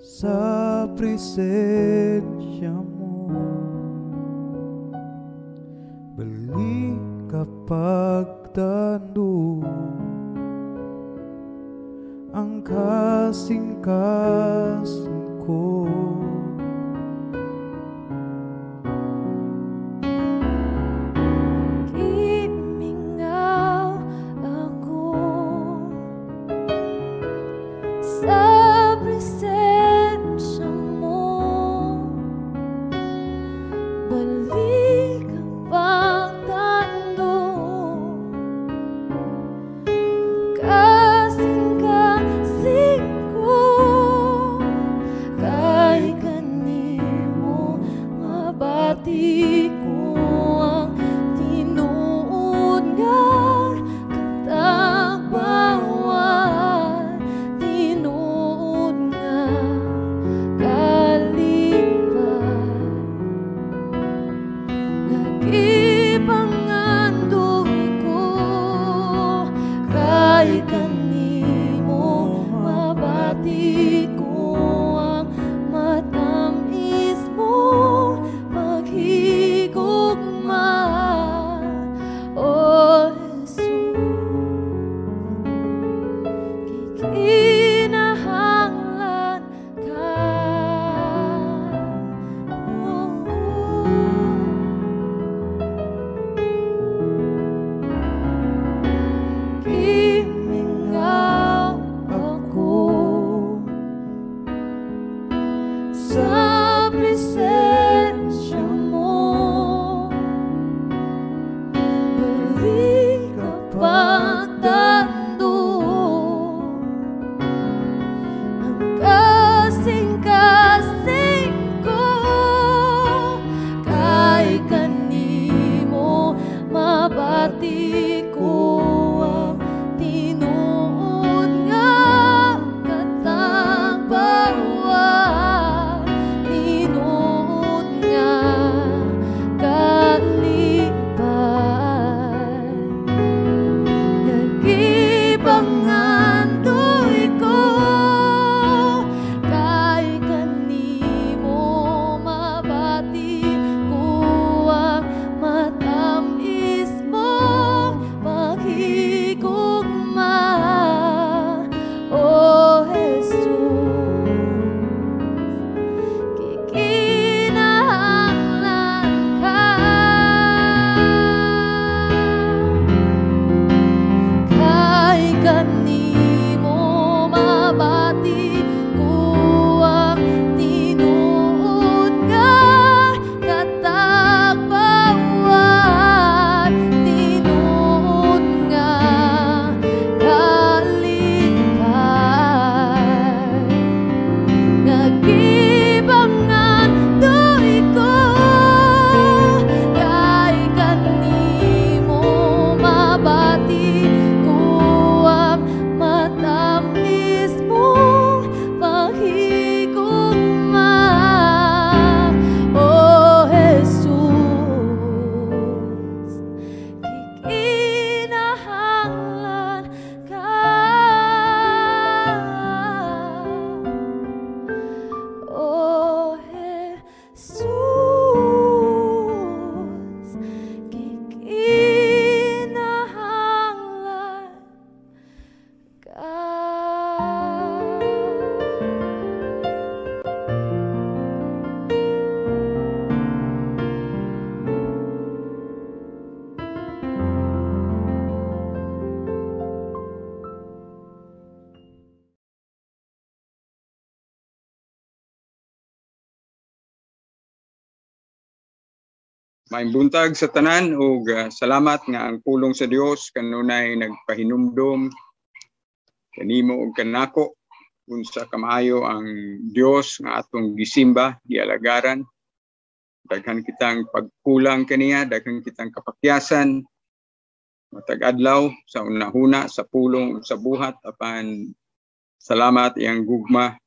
sa presensya mo. Balik kapag tando ang kasing-kasing ko. Gimingaw ako sa presensya mo. Balik kapag tando kasing-kasing ko. Kay kanimo mabati ko ang tinuod nga katabawan, tinuod nga kalipay. Nagipangandoy ko kay kanimo mabati ko ang matamis mo paghigugma. O Jesus, kikinahanglan ka. Gimingaw ako sa presensya mo. Balik kapag tando ang kasing-kasing ko. Kay kanimo mabati ko ang tinuod nga katabawan, tinuod nga kalipay. Nagipangandoy ko kay kanimo mabati ko ang matamis mo paghigugma. O Jesus, kikinahanglan ka. Kay kanimo mabati ko ang tinuod nga katabawan, tinuod nga kalipay. Nagipangandoy ko kay kanimo mabati ko ang matamis mong paghigugma. O Jesus, kikinahanglan ka. O Jesus, kikinahanglan ka. Maayong buntag sa tanan ug salamat nga ang pulong sa Dios kanunay nagpahinumdom kanimo ug kanako unsa kamaayo ang Dios nga atong gisimba, gialagaran. Daghan kitang pagkulang kaniya, daghan kitang kapakyasan matag adlaw sa unahuna sa pulong ug sa buhat, apan salamat iyang gugma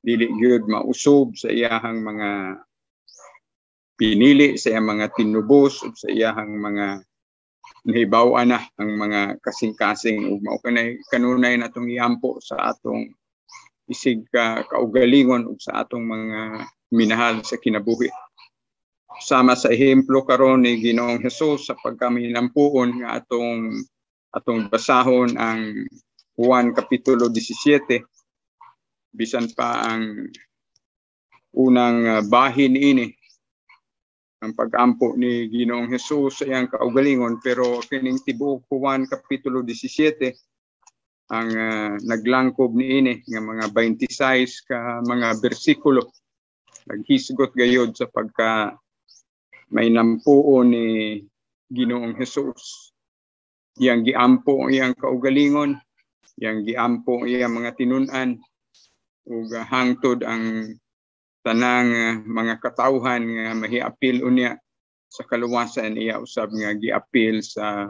dili gyud mausob sa iyahang mga pinili, sa iyang mga tinubos ug sa iyahang mga nahibaw-an na ang mga kasing-kasing ug mao kanunay natong iampo sa atong isig kaugalingon ug sa atong mga minahal sa kinabuhi. Sama sa ehemplo karon ni Ginoong Hesus sa pagkaminampuon nga atong basahon ang Juan kapitulo 17 bisan pa ang unang bahin ini ang pag-ampo ni Ginoong Hesus sa iyang kaugalingon, pero kining tibuok Juan kapitulo 17 ang naglangkob niini nga mga 26 ka mga bersikulo naghisgot gayod sa pagka may nampuon ni Ginoong Hesus. Iyang giampo iyang kaugalingon, iyang giampo iyang mga tinun-an ug hangtod ang tanang mga katawhan nga mahiapil unya sa kaluwasan iya usab nga giapil sa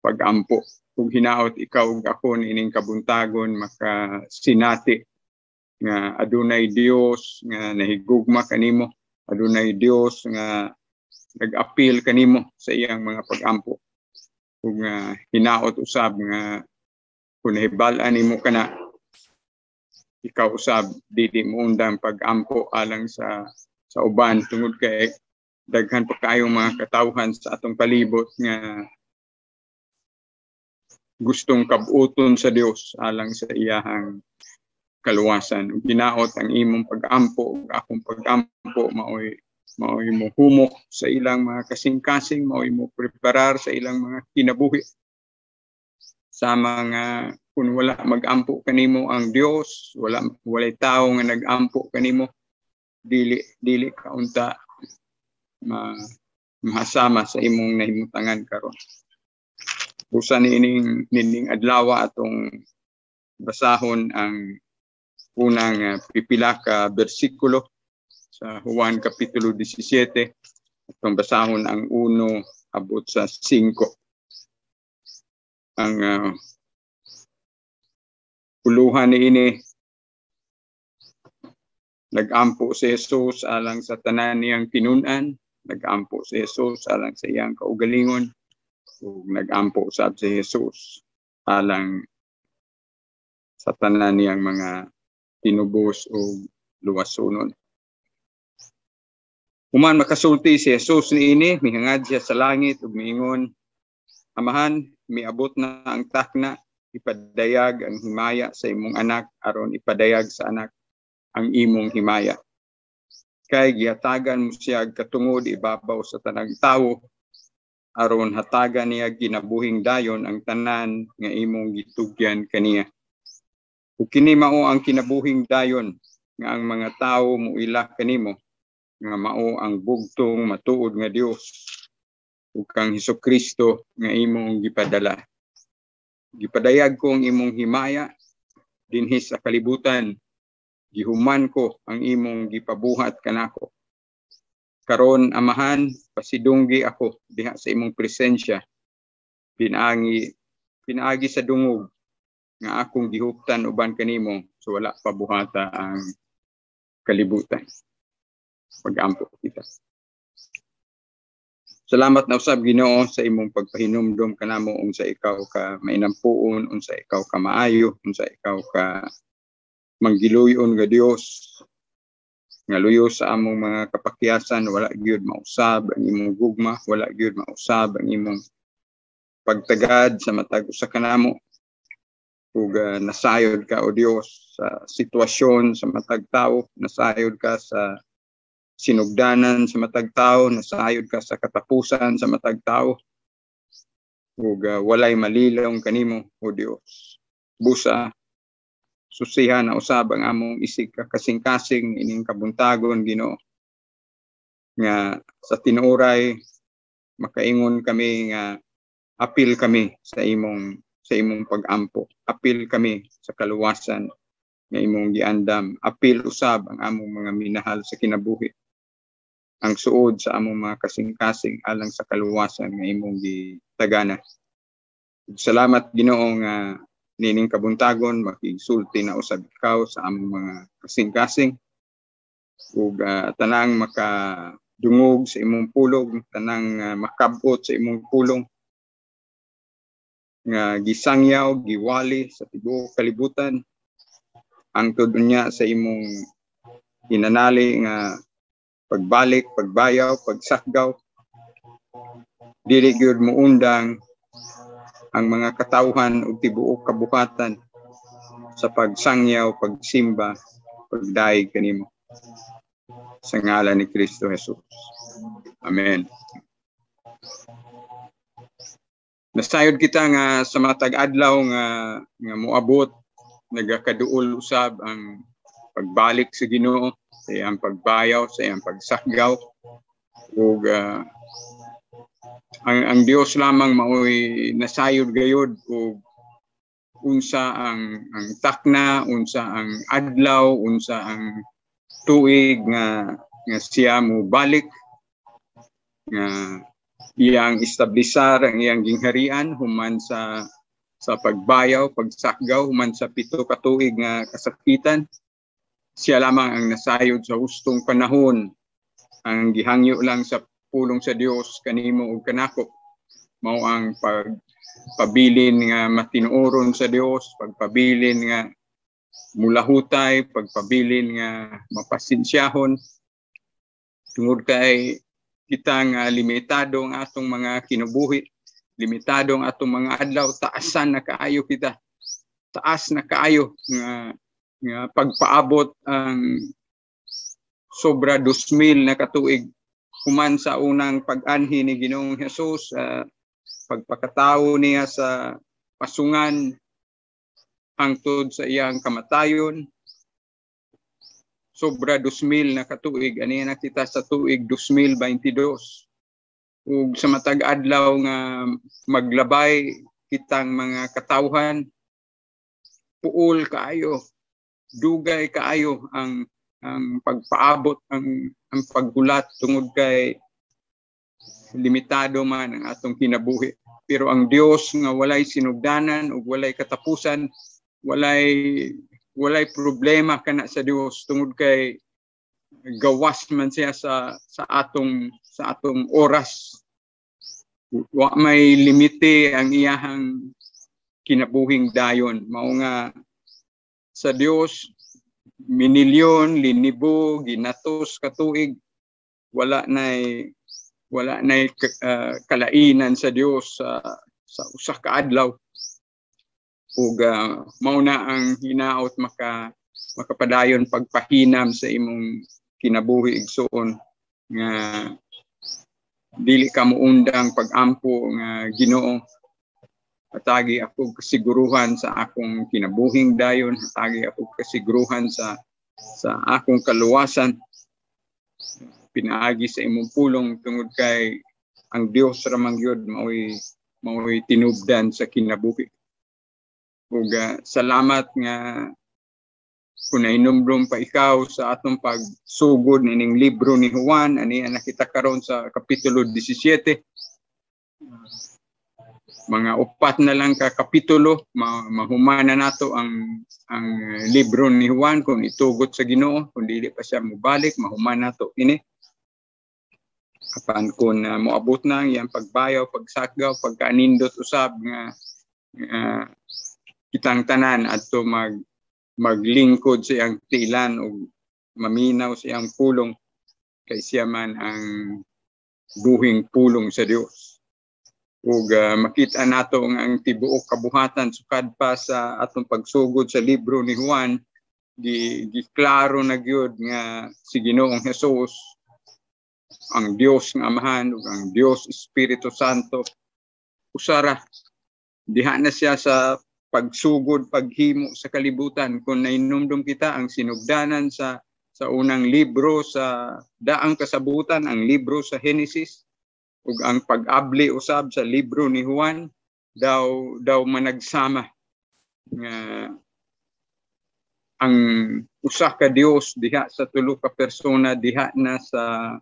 pag-ampo. Kung hinaot ikaw ug ako ining kabuntagon makasinati nga adunay Dios nga nahigugma kanimo, adunay Dios nga nag-apil kanimo sa iyang mga pag-ampo. Kung hinaot usab nga kung nahibal-an nimo kana, ikaw usab dili mo undang pag-ampo alang sa uban tungod kay daghan pa kayong mga katawhan sa atong palibot nga gustong kabuton sa Dios alang sa iyahang kaluwasan. Ginaot ang imong pag-ampo ug akong pag-ampo maoy mo humok sa ilang mga kasing-kasing, maoy mo preparar sa ilang mga kinabuhi. Sa mga kung wala mag-ampo kanimo ang Dios, walay tao nga nag-ampo kanimo, dili ka unta mahasama sa imong nahimutangan karon. Busa nining adlaw atong basahon ang unang pipila ka bersikulo sa Juan kapitulo 17. Atong basahon ang 1 abot sa 5. Ang puluhan niini nag-ampo si Jesus alang sa tanan niyang tinun-an, nag-ampo si Jesus alang sa iyang kaugalingon, ug nag-ampo usab si Jesus alang sa tanan niyang mga tinubos o luwasonon. Human makasulti si Jesus niini, mihangad siya sa langit ug miingon, Amahan, miabot na ang takna, ipadayag ang himaya sa imong anak aron ipadayag sa anak ang imong himaya. Kay gihatagan mo siya katungod ibabaw sa tanang tawo aron hatagan niya ginabuhing dayon ang tanan nga imong gitugyan kaniya. Ug kini mao ang kinabuhing dayon nga ang mga tawo muila kanimo, nga mao ang bugtong matuod nga Dios ug kang Hesukristo nga imong gipadala. Gipadayag ko ang imong himaya dinhi sa kalibutan, gihuman ko ang imong gipabuhat kanako. Karon Amahan, pasidunggi ako diha sa imong presensya, pinaagi sa dungog nga akong gihuptan uban kanimo so wala pa buhata ang kalibutan. Pag-ampo kita. Salamat na usab Ginoo sa imong pagpahinumdom kanamo unsa ikaw ka mainampuon, unsa ikaw ka maayo, unsa ikaw ka manggiluyon nga Dios nga luyo sa among mga kapakyasan. Wala gyud mausab ang imong gugma, wala gyud mausab ang imong pagtagad sa matag usa kanamo. Ug nasayod ka o Dios sa sitwasyon sa matag tawo, nasayod ka sa sinugdanan sa matag tawo, nasayod ka sa katapusan sa matag tawo. Ug walay malilong kanimo o Dios. Busa susihan na usab ang among isig kasing-kasing ining kabuntagon Ginoo, nga sa tinuoray makaingon kami nga apil kami sa imong pag-ampo, apil kami sa kaluwasan nga imong giandam, apil usab ang among mga minahal sa kinabuhi, ang suod sa among mga kasing-kasing alang sa kaluwasan nga imong gitagana. Salamat Ginoo nga nining kabuntagon makigsulti na usab ikaw sa among mga kasing-kasing ug tanang makadungog sa imong pulong, tanang makabot sa imong pulong nga gisangyaw, giwali sa tibuok kalibutan, hangtod unya sa imong hinanali nga pagbalik, pagbayaw, pagsakgaw. Dili gyud muundang ang mga katawhan ug tibuok kabuhatan sa pagsangyaw, pagsimba, pagdaig kanimo. Sa ngalan ni Kristo Jesus. Amen. Nasayod kita nga sa matag adlaw nga moabot, nagakaduol usab ang pagbalik sa Ginoo, sa iyang pagbayaw, sa iyang pagsakgaw. Ug ang Dios lamang maoy nasayod gayud ug unsa ang takna, unsa ang adlaw, unsa ang tuig nga siya mo balik, nga iyang istablisar ang iyang gingharian human sa pagbayaw, pagsakgaw, human sa 7 ka tuig nga kasakitan. Siya lamang ang nasayod sa hustong panahon. Ang gihangyo lang sa pulong sa Dios kanimo ug kanako mao ang pagpabilin nga matinuoron sa Dios, pagpabilin nga mulahutay, pagpabilin nga mapasensyahon. Tungod kay kita nga limitado ang atong mga kinabuhi, limitado ang atong mga adlaw, taasan na kaayo kita. Taas na kaayo nga pagpaabot ang sobra 2,000 na katuig human sa unang pag-anhi ni Ginoong Hesus, pagpakatao niya sa pasungan hangtod sa iyang kamatayon. Sobra 2,000 na katuig, ani na kita sa tuig 2022. Ug sa matag adlaw nga maglabay kitang mga katawhan, puol kaayo, dugay kaayo ang pagpaabot, ang paggulat tungod kay limitado man ang atong kinabuhi. Pero ang Dios nga walay sinugdanan ug walay katapusan, walay problema kana sa Dios tungod kay gawas man siya sa atong oras. Wa may limite ang iyahang kinabuhing dayon. Mao nga sa Dios minilyon, linibo, ginatos katuig, wala nay kalainan sa Dios sa usa ka adlaw. Ug mao na ang hinaot makapadayon pagpahinam sa imong kinabuhi igsoon nga dili ka muundang pag-ampo nga Ginoo. Hatagi ako kasiguruhan sa akong kinabuhing dayon, hatagi ako kasiguruhan sa akong kaluwasan. Pinaagi sa imong pulong tungod kay ang Dios ramang gyud maoy tinubdan sa kinabuhi. Ug salamat nga kung nainumdum pa ikaw sa atong pagsugod nining libro ni Juan, ani nakita karon sa kapitulo 17. Mga 4 na lang ka kapitulo, mahumana nato ang libro ni Juan kung itugot sa Ginoo, kung dili pa siya mobalik, mahumana nato ini. Apan kung moabot na ang iyang pagbayaw, pagsakgaw, pagkaanindot usab nga kitang tanan adto maglingkod sa iyang tilan o maminaw sa iyang pulong, kay siya man ang buhing pulong sa Dios. Ug makita nato ang tibuok kabuhatan sukad pa sa atong pagsugod sa libro ni Juan, giklaro na gyud nga si Ginoong Hesus ang Dios nga Amahan ug ang Dios Espiritu Santo usara. Diha na siya sa pagsugod, paghimo sa kalibutan. Kung nainumdum kita ang sinugdanan sa unang libro sa daang kasabutan, ang libro sa Genesis, ug ang pag-abli usab sa libro ni Juan, daw managsama nga ang usa ka Dios diha sa tulo ka persona, diha na sa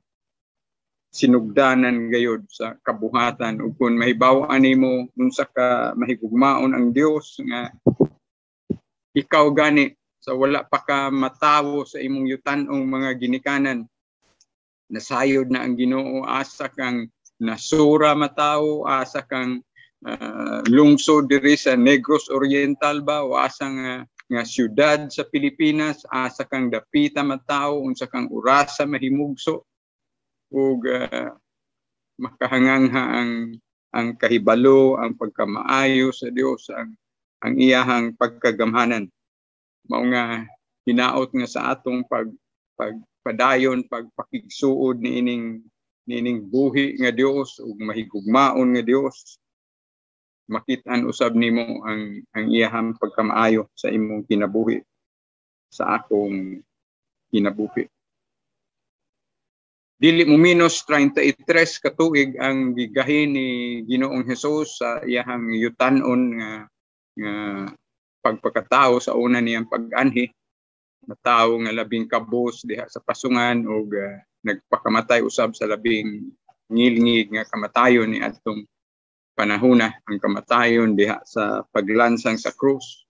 sinugdanan gayud sa kabuhatan. Ug kung mahibaw-an nimo unsa ka mahigugmaon ang Dios nga ikaw gani sa wala pa ka matawo sa imong yutan-ong mga ginikanan, nasayod na ang Ginoo, asa kang nasura matawo, asa kang lungsod diri sa Negros Oriental ba o asa nga syudad sa Pilipinas, asa kang dapita matao, unsa kang orasa mahimugso ug makahangangha ang kahibalo, ang pagkamaayo sa Dios, ang iyahang pagkagamhanan. Mao nga hinaot nga sa atong pagpadayon, pagpakigsuod niining buhi nga Dios ug mahigugmaon nga Dios. Makit-an usab nimo ang iyahang pagkamaayo sa imong kinabuhi, sa akong kinabuhi. Dili mo minus 33 katuig ang gigahin ni Ginoong Hesus sa iyahang yutan-on nga pagpakatao sa una niyang pag-anhi, na tawo nga labing kabos diha sa pasungan ug nagpakamatay usab sa labing ngilngig nga kamatayon ni adtong panahona, ang kamatayon diha sa paglansang sa krus.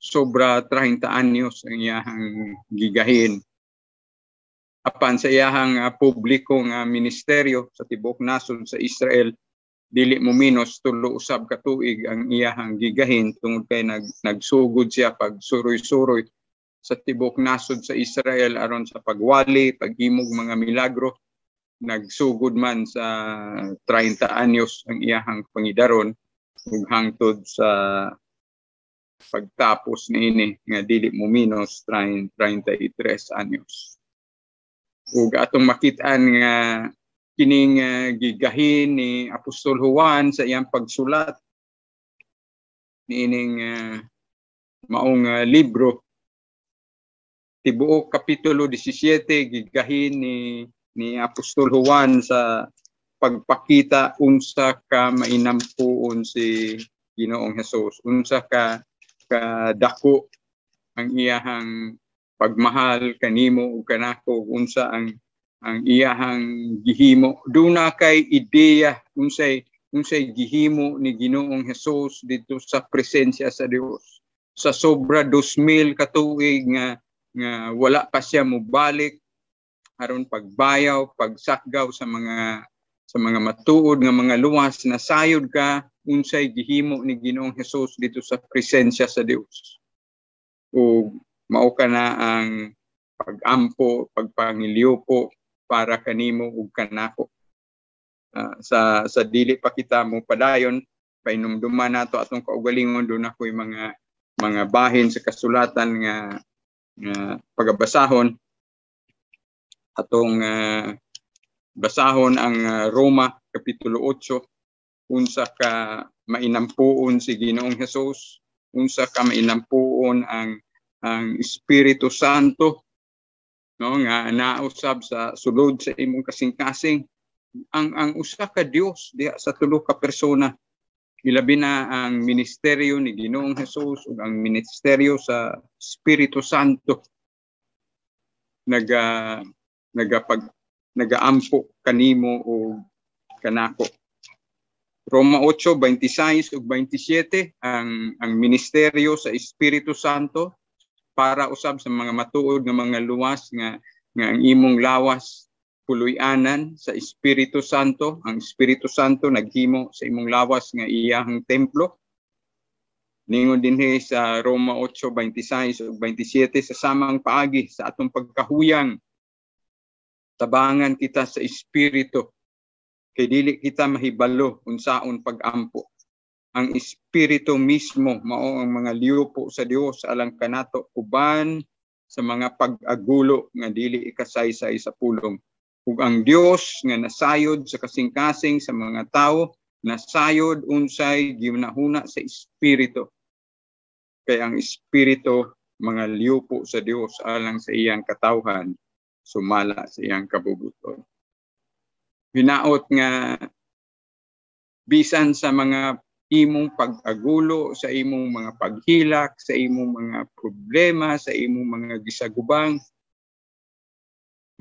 Sobra 30 anyos ang iyahang gigahin. Apan sa iyahang publiko nga ministeryo sa tibok nasod sa Israel, dili mo minus 3 usab ka tuig ang iyahang gigahin tungod kay nagsugod siya pagsuroy-suroy sa tibok nasod sa Israel aron sa pagwali, paghimog mga milagro. Nagsugod man sa 30 anyos ang iyahang pangidaron ug hangtod sa pagtapos niini nga dili mo minus 33 anyos. Ug atong makit-an nga kining gigahin ni Apostol Juan sa iyang pagsulat niining maong libro, tibuok kapitulo 17 gigahin ni Apostol Juan sa pagpakita unsa ka mainampuon si Ginoong Hesus, unsa ka dako ang iyahang pagmahal kanimo ug kanako, unsa ang iyahang gihimo. Duna kay ideya unsay gihimo ni Ginoong Hesus dito sa presensya sa Dios. Sa sobra 2,000 ka tuig nga wala pa siya mobalik aron pagbayaw, pagsakgaw sa mga matuod nga mga luwas, na sayod ka unsay gihimo ni Ginoong Hesus dito sa presensya sa Dios. O mao ka na ang pag-ampo, pagpangilyopo para kanimo ug kanako. Sa dili pa kita mo padayon, painumduman nato atong kaugalingon, doon ako'y mga bahin sa kasulatan nga pagabasahon. Atong basahon ang Roma kapitulo 8, unsa ka mainampuon si Ginoong Hesus, unsa ka mainampuon ang Espiritu Santo, no, nga nausab sa sulod sa imong kasing-kasing. Ang usa ka Dios diha sa tulo ka persona, ilabi na ang ministeryo ni Ginoong Hesus ug ang ministeryo sa Espiritu Santo nagaampo kanimo o kanako. Roma 8:26 ug 27 ang ministeryo sa Espiritu Santo para usab sa mga matuod nga mga luwas nga ang imong lawas puloy-anan sa Espiritu Santo. Ang Espiritu Santo naghimo sa imong lawas nga iyahang templo. Ningon dinhi sa Roma 8:26 ug 27, sa samang paagi sa atong pagkahuyang, tabangan kita sa Espiritu, kay dili kita mahibalo unsaon pag-ampo. Ang Espiritu mismo mao ang mga liyupo sa Dios alang kanato, uban sa mga pag-agulo nga dili ikasaysay sa pulong. Ug ang Dios nga nasayod sa kasing-kasing sa mga tawo, nasayod unsay ginahuna sa Espiritu. Kay ang Espiritu mga liyupo sa Dios alang sa iyang katawhan, sumala sa iyang kabubuton. Hinaot nga bisan sa mga imong pag-agulo, sa imong mga paghilak, sa imong mga problema, sa imong mga gisagubang,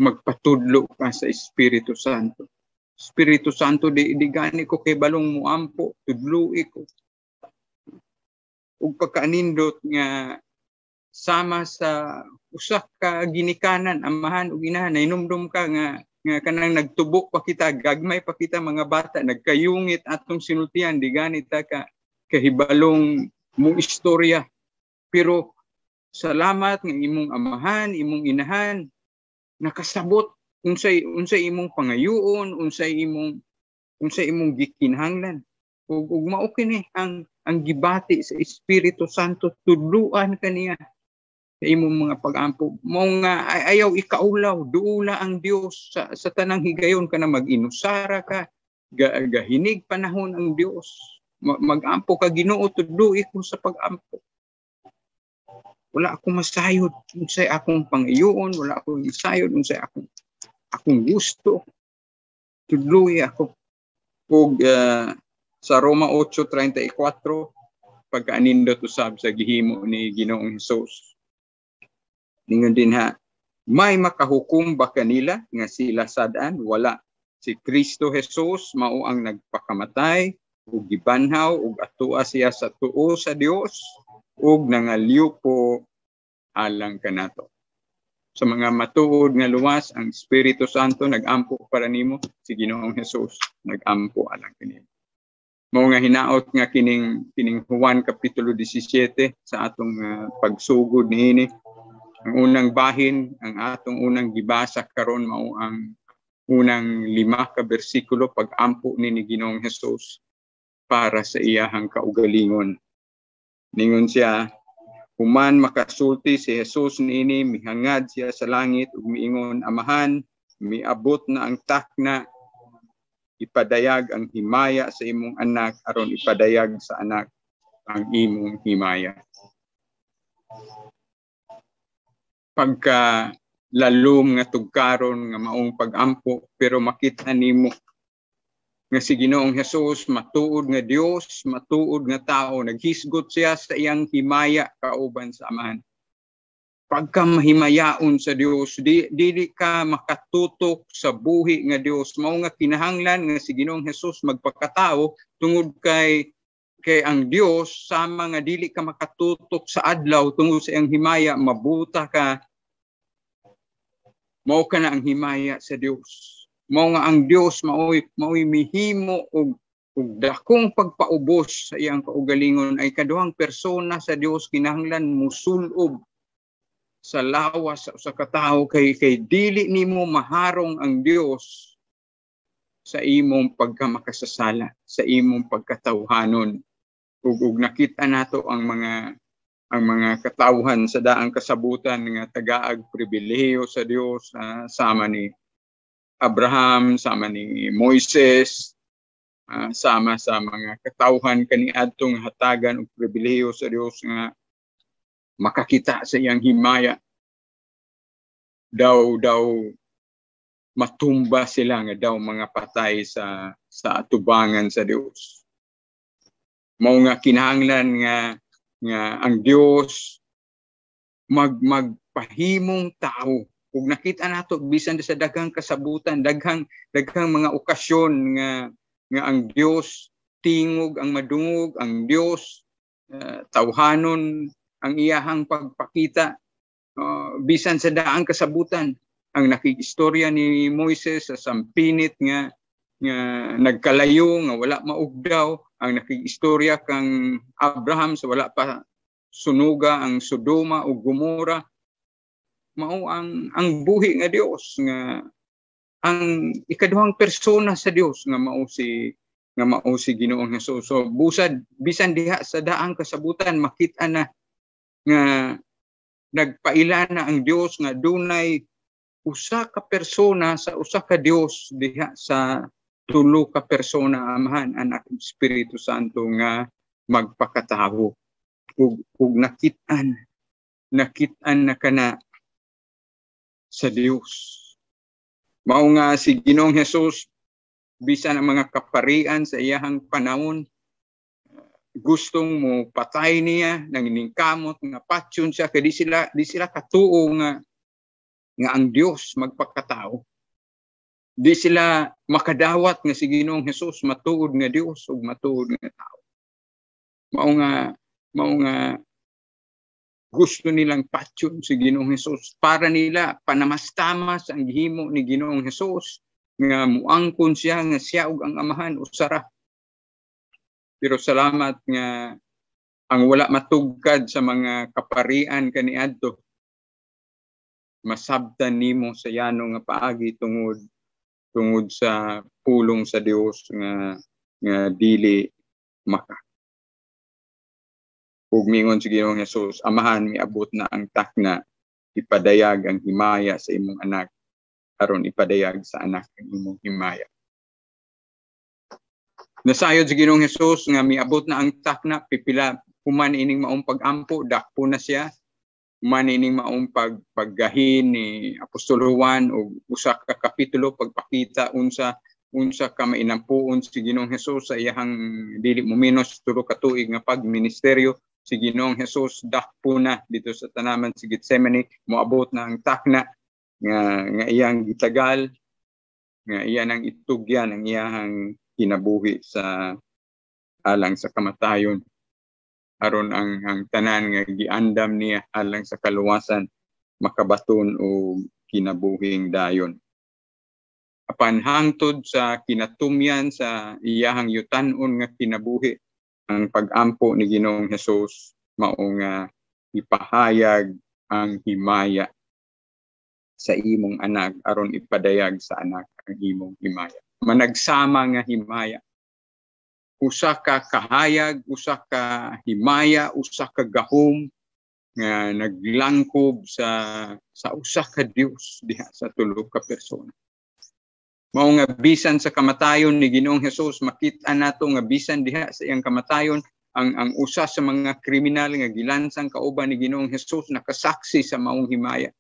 magpatudlo ka sa Espiritu Santo. Espiritu Santo, di gani ko kay balong muampo, tudloi ko. Ug pagkaanindot nga sama sa usa ka ginikanan, amahan ug inahan, hinumdum ka nga nga kanang nagtubok pa kita, gagmay pa kita mga bata, nagkayungit atong sinultian, di ganita ka kahibalong mong istorya. Pero salamat ng imong amahan, imong inahan, nakasabot unsay imong pangayoon, unsay imong gikinahanglan. Ug mao kini ang gibati sa Espiritu Santo, tudluan kaniya sa imong mga pag-ampo. Mao nga ayaw ikaulaw, duula ang Dios sa tanang higayon ka na mag-inusara ka, gahinig panahon ang Dios. Mag-ampo ka Ginoo, tudloi ko sa pag-ampo. Wala akong masayod unsay akong pangayoon, wala akong masayod unsay akong gusto. Tudloi ako. Ug sa Roma 8:34 pagkaanindot usab sa gihimo ni Ginoong Hesus. Ningon din ha, may makahukom ba kanila nga sila sad-an? Wala. Si Kristo Hesus mao ang nagpakamatay ug gibanhaw ug atua siya sa tuo sa Dios ug nangalyo po alang kanato. Sa mga matuod nga luwas, ang Espiritu Santo nag-ampo para nimo, si Ginoong Hesus nag-ampo alang kanimo. Mao nga hinaot nga kining Juan kapitulo 17 sa atong pagsugod niini. Ang unang bahin, ang atong unang gibasa karon mao ang unang 5 ka bersikulo pag-ampo ni Ginoong Hesus para sa iyahang kaugalingon. Ningon siya, human makasulti si Hesus niini, mihangad siya sa langit ug miingon, Amahan, miabot na ang takna, ipadayag ang himaya sa imong anak aron ipadayag sa anak ang imong himaya. Pagka lalom nga tugkaron nga maong pag-ampo, pero makita nimo nga si Ginoong Hesus matuod nga Dios, matuod nga tao, naghisgot siya sa iyang himaya kauban sa Amahan. Pagka mahimayaon sa Dios, dili ka makatutok sa buhi nga Dios. Mao nga kinahanglan nga si Ginoong Hesus magpakatao tungod kay ang Dios sama nga dili ka makatutok sa adlaw tungod sa iyang himaya, mabuta ka. Mao ka na ang himaya sa Dios. Mao nga ang Dios mao'y mihimo og dakong pagpaubos sa iyang kaugalingon ay kaduhang persona sa Dios kinahanglan musulob sa lawas sa katawo kay dili nimo maharong ang Dios sa imong pagkamakasasala, sa imong pagkatawhanon. Ug nakita nato ang mga katawhan sa daang kasabutan nga tagaag pribilehiyo sa Dios, sama ni Abraham, sama ni Moises, sama sa mga katawhan kaniadtong hatagan og pribilehiyo sa Dios nga makakita sa iyang himaya. Daw matumba sila nga daw mga patay sa atubangan sa Dios. Mao nga kinahanglan nga ang Dios magpahimong tao. Ug nakita nato bisan sa daghang kasabutan, daghang mga okasyon nga ang Dios tingog ang madungog, ang Dios tawhanon ang iyahang pagpakita bisan sa daang kasabutan. Ang nakikistorya ni Moises sa sampinit nga nagkalayo nga wala maugdaw, ang nakikistorya kang Abraham sa wala pa sunuga ang Sodoma o Gomora. Mao ang buhi nga Dios nga ang ikaduhang persona sa Dios nga mao si Ginoong Hesus. So busad bisan diha sa daang kasabutan makita na nga nagpaila na ang Dios nga dunay usa ka persona sa usa ka Dios diha sa tulo ka persona, Amahan, Anak, Espiritu Santo nga magpakatawo. Ug nakitaan na kana sa Dios. Mao nga si Ginoong Hesus bisan ang mga kaparian sa iyahang panahon gustong mo patay niya, nanginingkamot nga patyon siya kay di sila katuo nga ang Dios magpakatao. Di sila makadawat nga si Ginoong Hesus matuod nga Dios ug matuod nga tao. Mao nga gusto nilang patyon si Ginoong Hesus para nila panamastamas ang gihimo ni Ginoong Hesus nga muangkon siya nga siya ug ang amahan usara. Pero salamat nga ang wala matugkad sa mga kaparian kaniadto masabtan nimo sa yanong nga paagi tungod sa pulong sa Dios nga dili maka. Ug mingon si Ginoong Hesus, amahan miabot na ang takna ipadayag ang himaya sa imong anak aron ipadayag sa anak ang imong himaya. Nasayod si Ginoong Hesus nga miabot na ang takna pipila human ining maong pag-ampo dakpo na siya. Human ining maong paggahin ni Apostol Juan o usa ka kapitulo pagpakita unsa ka mainampuon si Ginoong Hesus sa iyang dili momenos tulo ka tuig nga pagministeryo. Si Ginoong Hesus dakpo na dito sa tanaman si Getsemani, moabot na ang takna nga iyang gitagal, nga iya nang itugyan ang iyang kinabuhi sa alang sa kamatayon. Aron ang tanan nga giandam niya alang sa kaluwasan makabaton o kinabuhing dayon. Apan hangtod sa kinatumyan sa iyahang yutan-on nga kinabuhi, ang pag-ampo ni Ginoong Hesus mao nga ipahayag ang himaya sa imong anak aron ipadayag sa anak ang imong himaya. Managsama nga himaya. Usa ka kahayag, usa ka himaya, usa ka gahom nga naglangkob sa usa ka Dios diha sa tulo ka persona. Mao nga bisan sa kamatayon ni Ginoong Hesus makita nato nga bisan diha sa iyang kamatayon ang usa sa mga kriminal nga gilansang kauban ni Ginoong Hesus nakasaksi sa maong himaya.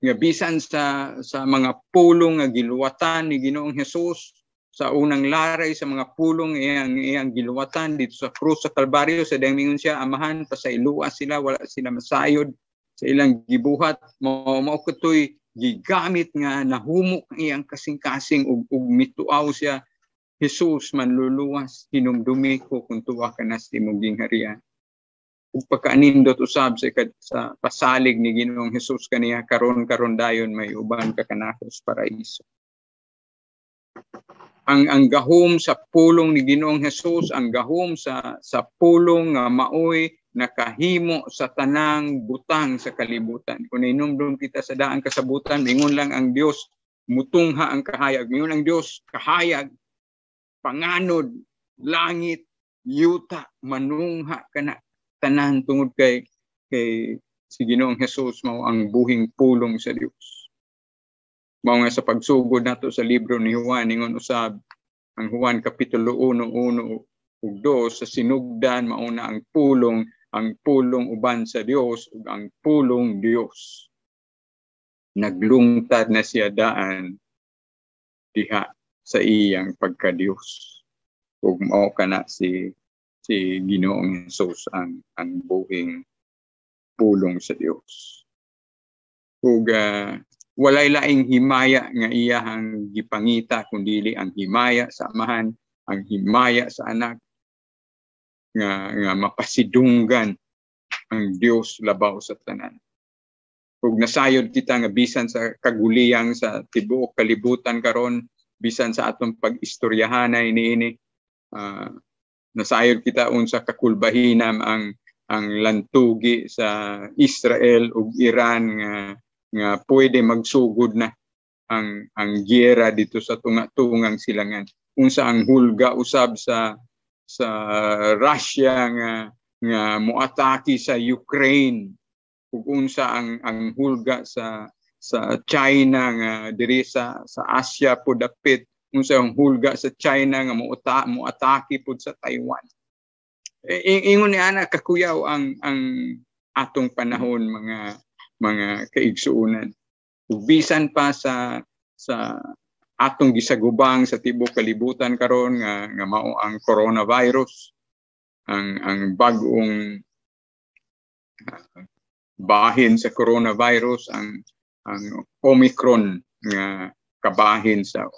Nga bisan sa mga pulong nga giluwatan ni Ginoong Hesus sa unang laray sa mga pulong iyang giluwatan dito sa krus sa Kalbaryo sa daingon siya amahan pasailua sila wala sila masayod sa ilang gibuhat mao katoy gigamit nga nahumok ang iyang kasing-kasing ug mituaw siya Hesus manluluwas hinumdumi ko kung tuwa ka na sa imong gingharian. Ug pagkaanindot usab sa pasalig ni Ginoong Hesus kaniya karon dayon may uban ka kanako sa paraiso. Ang gahom sa pulong ni Ginoong Hesus, ang gahom sa pulong nga maoy nakahimo sa tanang butang sa kalibutan. Kung inumdum kita sa daang kasabutan, mingon lang ang Dios mutungha ang kahayag. Mingon ang Dios kahayag, panganod, langit, yuta, manungha kana tanan tungod kay si Ginoong Hesus mao ang buhing pulong sa Dios. Mao nga sa pagsugod nato sa libro ni Juan ingon usab ang Juan kapitulo 1 ug 2 sa sinugdan mao na ang pulong uban sa Dios ug ang pulong Dios. Naglungtad na siya daan diha sa iyang pagka-Dios. Ug mao kana si Ginoong Hesus ang buhing pulong sa Dios. Ug walay laing himaya nga iyahang gipangita kundi ang himaya sa amahan, ang himaya sa anak nga mapasidunggan ang Dios labaw sa tanan. Ug nasayod kita nga bisan sa kaguliyang sa tibuok kalibutan karon, bisan sa atong pag-istoryahanay niini, nasayod kita unsa kakulbahinam ang lantugi sa Israel ug Iran nga pwede magsugod na ang giyera dito sa tunga-tungang silangan. Unsa ang hulga usab sa Russia nga moatake sa Ukraine ug unsa ang hulga sa China nga diri sa Asia pud dapit, unsa ang hulga sa China nga moatake pud sa Taiwan. Ingon ni ana kakuyaw ang atong panahon mga kaigsuonan. Ug bisan pa sa atong gisagubang sa tibuok kalibutan karon nga mao ang coronavirus, ang bag-ong bahin sa coronavirus, ang Omicron nga kabahin sa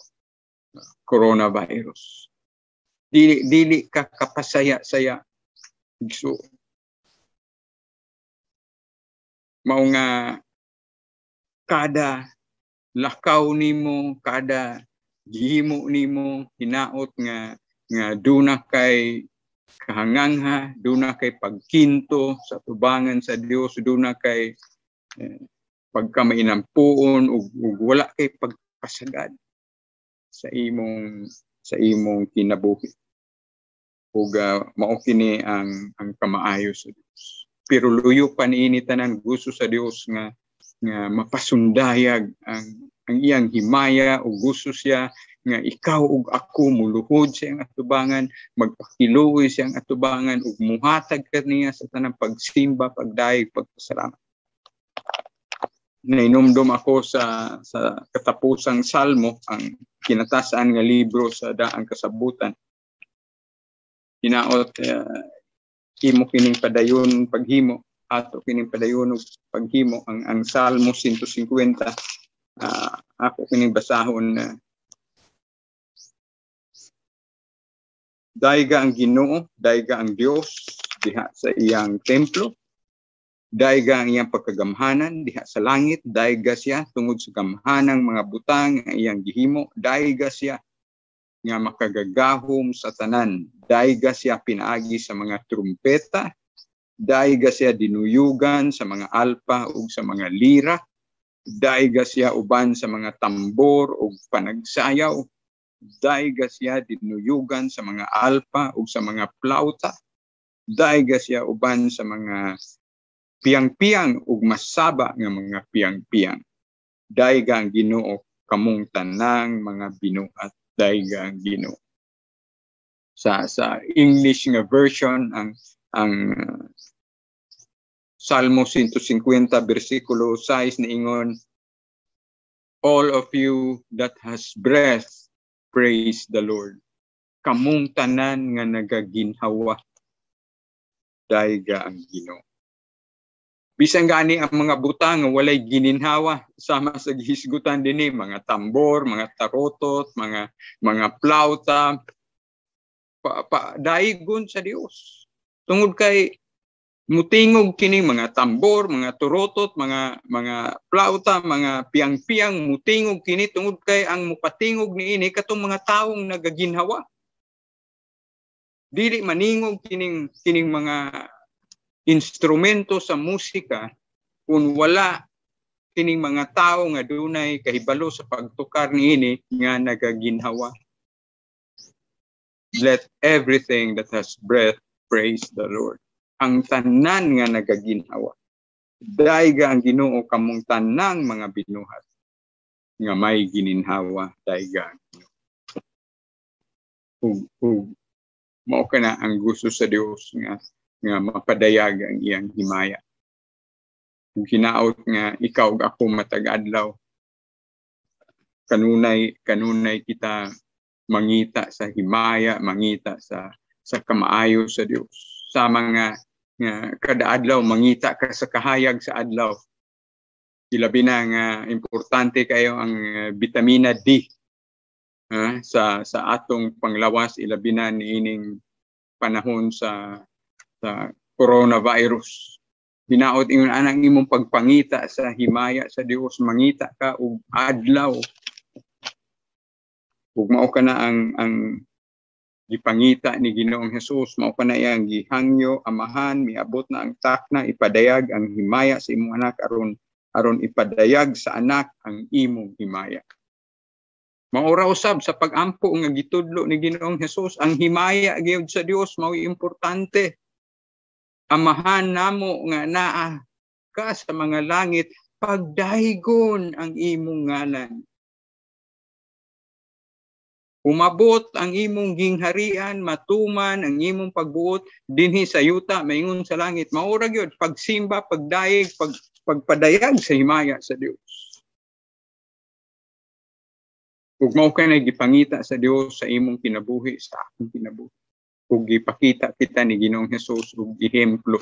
coronavirus. Dili ka kapasaya-saya. So, mao nga kada lakaw nimo, kada gihimo nimo hinaot nga duna kay kahangangha, duna kay pagkinto sa tubangan sa Dios, duna kay pagkamainampuon ug wala kay pagpasagad sa imong kinabuhi. Ug mao kini ang kamaayo sa Dios. Pero luyo pa niini tanan gusto sa Dios nga mapasundayag ang iyang himaya ug gusto siya nga ikaw ug ako muluhod sa iyang atubangan, magpakiluoy sa iyang atubangan ug muhatag kaniya sa tanang pagsimba, pagdayeg, pagpasalamat. Nainumdum ako sa katapusang salmo, ang kinatasaan nga libro sa Daang Kasabutan. Hinaot imo kining padayon paghimo, ato kining padayon ug paghimo ang Salmo 150. Ako kining basahon na dayga ang Ginoo, dayga ang Dios diha sa iyang templo. Dayga ang iyang pagkagamhanan diha sa langit, dayga siya tungod sa gamhanang mga butang ang iyang gihimo, dayga siya nga makagagahom sa tanan, dayga siya pinaagi sa mga trumpeta, dayga siya dinuyugan sa mga alpa ug sa mga lira, dayga siya uban sa mga tambor ug panagsayaw, dayga siya dinuyugan sa mga alpa ug sa mga plauta, dayga siya uban sa mga piyang-piyang ug masaba nga mga piyang-piyang. Dayga ang Ginoo kamong tanang mga binuhat, dayga ang Ginoo. Sa English nga version ang Salmo 150 bersikulo 6 niingon, all of you that has breath, praise the Lord. Kamong tanan nga nagaginhawa, dayga ang Ginoo. Bisan gani ang mga butang nga walay gininhawa, sama sa gihisgutan dinhi mga tambor, mga tarotot, mga plauta, daigon sa Dios. Tungod kay mutingog kining mga tambor, mga turotot, mga plauta, mga piyang-piyang, mutingog kini tungod kay ang mupatingog niini katong mga taong nagaginhawa. Dili maningog kining mga instrumento sa musika kung wala kining mga tao nga dunay kahibalo sa pagtukar niini nga nagaginhawa. Let everything that has breath praise the Lord. Ang tanan nga nagaginhawa, dayga ang Ginoo kamong tanang mga binuhat nga may gininhawa, dayga ang Ginoo. Mao kana ang gusto sa Dios nga mapadayag ang iyang himaya. Kung hinaot nga ikaw ug ako matag adlaw, kanunay kita mangita sa himaya, mangita sa kamaayo sa Dios. Sa mga kada adlaw mangita ka sa kahayag sa adlaw. Ilabi na nga importante kayo ang vitamina D sa atong panglawas, ilabi na niining panahon sa coronavirus. Hinaot ingon anang imong pagpangita sa himaya sa Dios, mangita ka og adlaw. Ug mao kana ang gipangita ni Ginoong Hesus, mao kana iyang gihangyo amahan, miabot na ang takna ipadayag ang himaya sa imong anak aron ipadayag sa anak ang imong himaya. Maura usab sa pag-ampo nga gitudlo ni Ginoong Hesus, ang himaya gyud sa Dios mao importante. Amahan namo nga naa ka sa mga langit, pagdaygon ang imong ngalan. Umabot ang imong gingharian, matuman ang imong pagbuot dinhi sa yuta maingon sa langit. Maura gyud pagsimba, pagdayeg, pagpadayag sa himaya sa Dios. Ug mao kay gipangita sa Dios sa imong kinabuhi, sa akong kinabuhi. Ug gipakita kita ni Ginoong Hesus ug ehemplo.